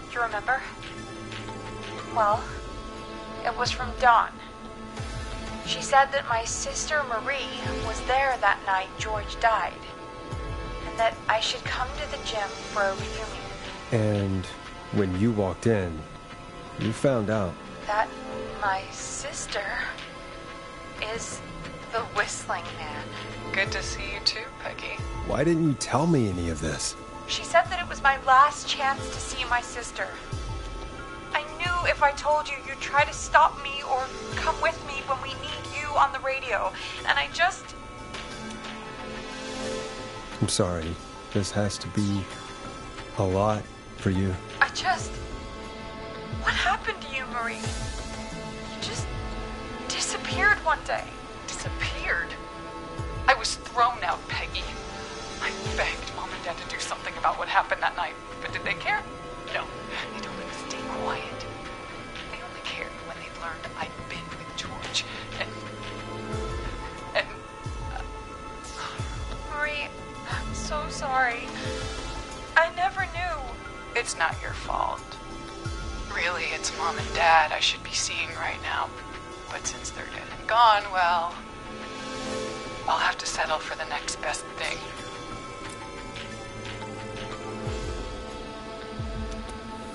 Do you remember? Well, it was from Dawn. She said that my sister Marie was there that night George died, and that I should come to the gym for a reunion. And when you walked in, you found out That my sister is the Whistling Man. Good to see you too, Peggy. Why didn't you tell me any of this? She said that it was my last chance to see my sister. I knew if I told you, you'd try to stop me or come with me when we need you on the radio. And I just... I'm sorry. This has to be a lot for you. What happened to you, Marie? You just disappeared one day. Disappeared? I was thrown out, Peggy. I begged Mom and Dad to do something about what happened that night, but did they care? No. They told me to stay quiet. They only cared when they learned I'd been with George. And Marie, I'm so sorry. I never knew. it's not your fault. Really, it's Mom and Dad I should be seeing right now. But since they're dead and gone, well, I'll have to settle for the next best thing.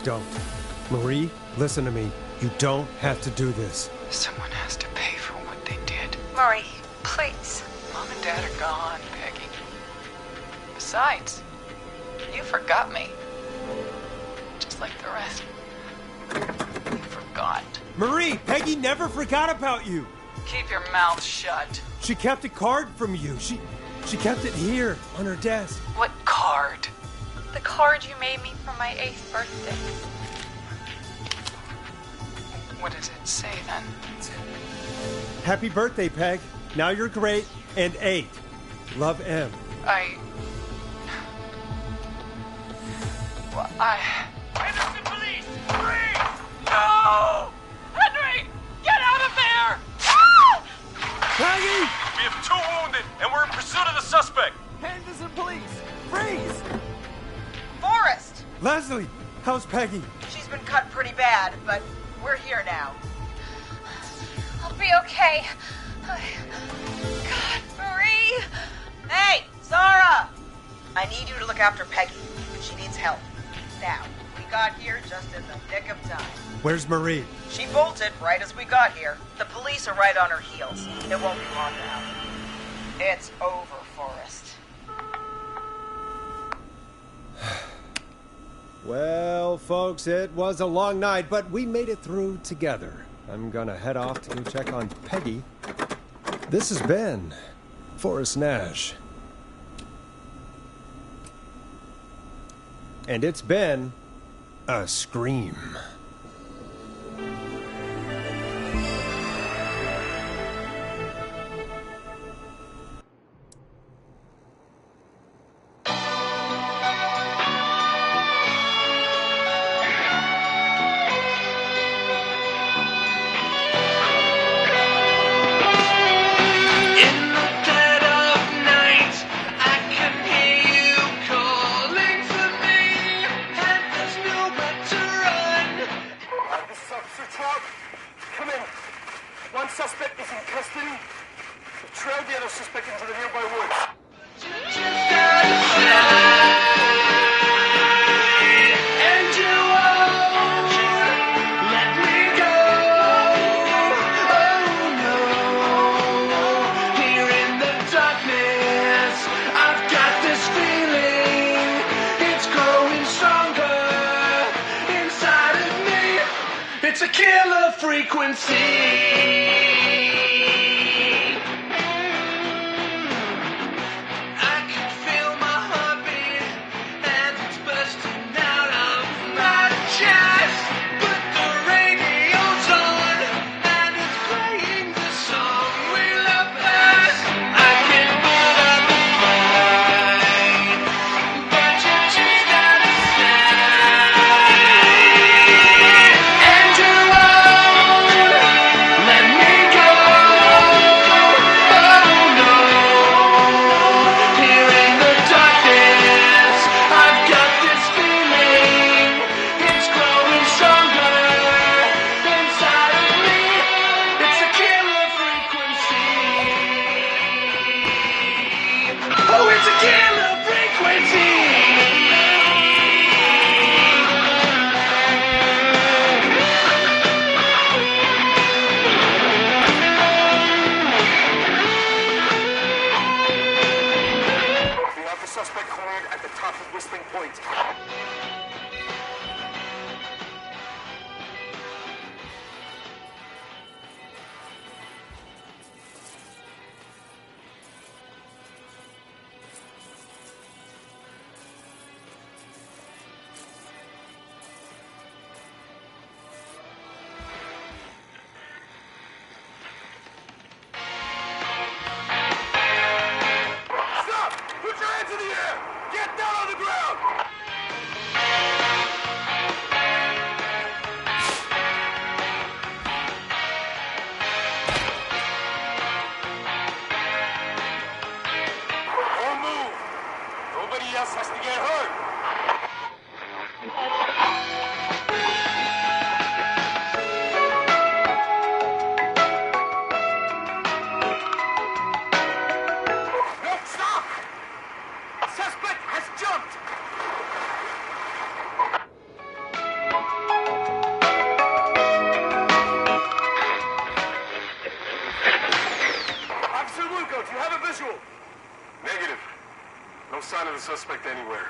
Don't. Marie, listen to me. You don't have to do this. Someone has to pay for what they did. Marie, please. Mom and Dad are gone, Peggy. Besides, you forgot me. Just like the rest. You forgot. Marie, Peggy never forgot about you. Keep your mouth shut. She kept a card from you. She kept it here on her desk. What card? The card you made me for my 8th birthday. What does it say then? Happy birthday, Peg. Now you're great and 8. Love, M. Henderson police! Freeze! No! Henry! Get out of there! Peggy! We have 2 wounded, and we're in pursuit of the suspect. Henderson police! Freeze! Forrest! Leslie, how's Peggy? She's been cut pretty bad, but we're here now. I'll be okay. God, Marie! Hey, Zara! I need you to look after Peggy. She needs help. Now, we got here just in the nick of time. Where's Marie? She bolted right as we got here. The police are right on her heels. It won't be long now. It's over, Forrest. Well, folks, it was a long night, but we made it through together. I'm gonna head off to go check on Peggy. This has been Forrest Nash. And it's been a scream. One suspect is in custody. We've trailed the other suspect into the nearby woods. And you won't let me go. Oh no. Here in the darkness, I've got this feeling. It's growing stronger inside of me. It's a killer frequency. Negative. No sign of the suspect anywhere.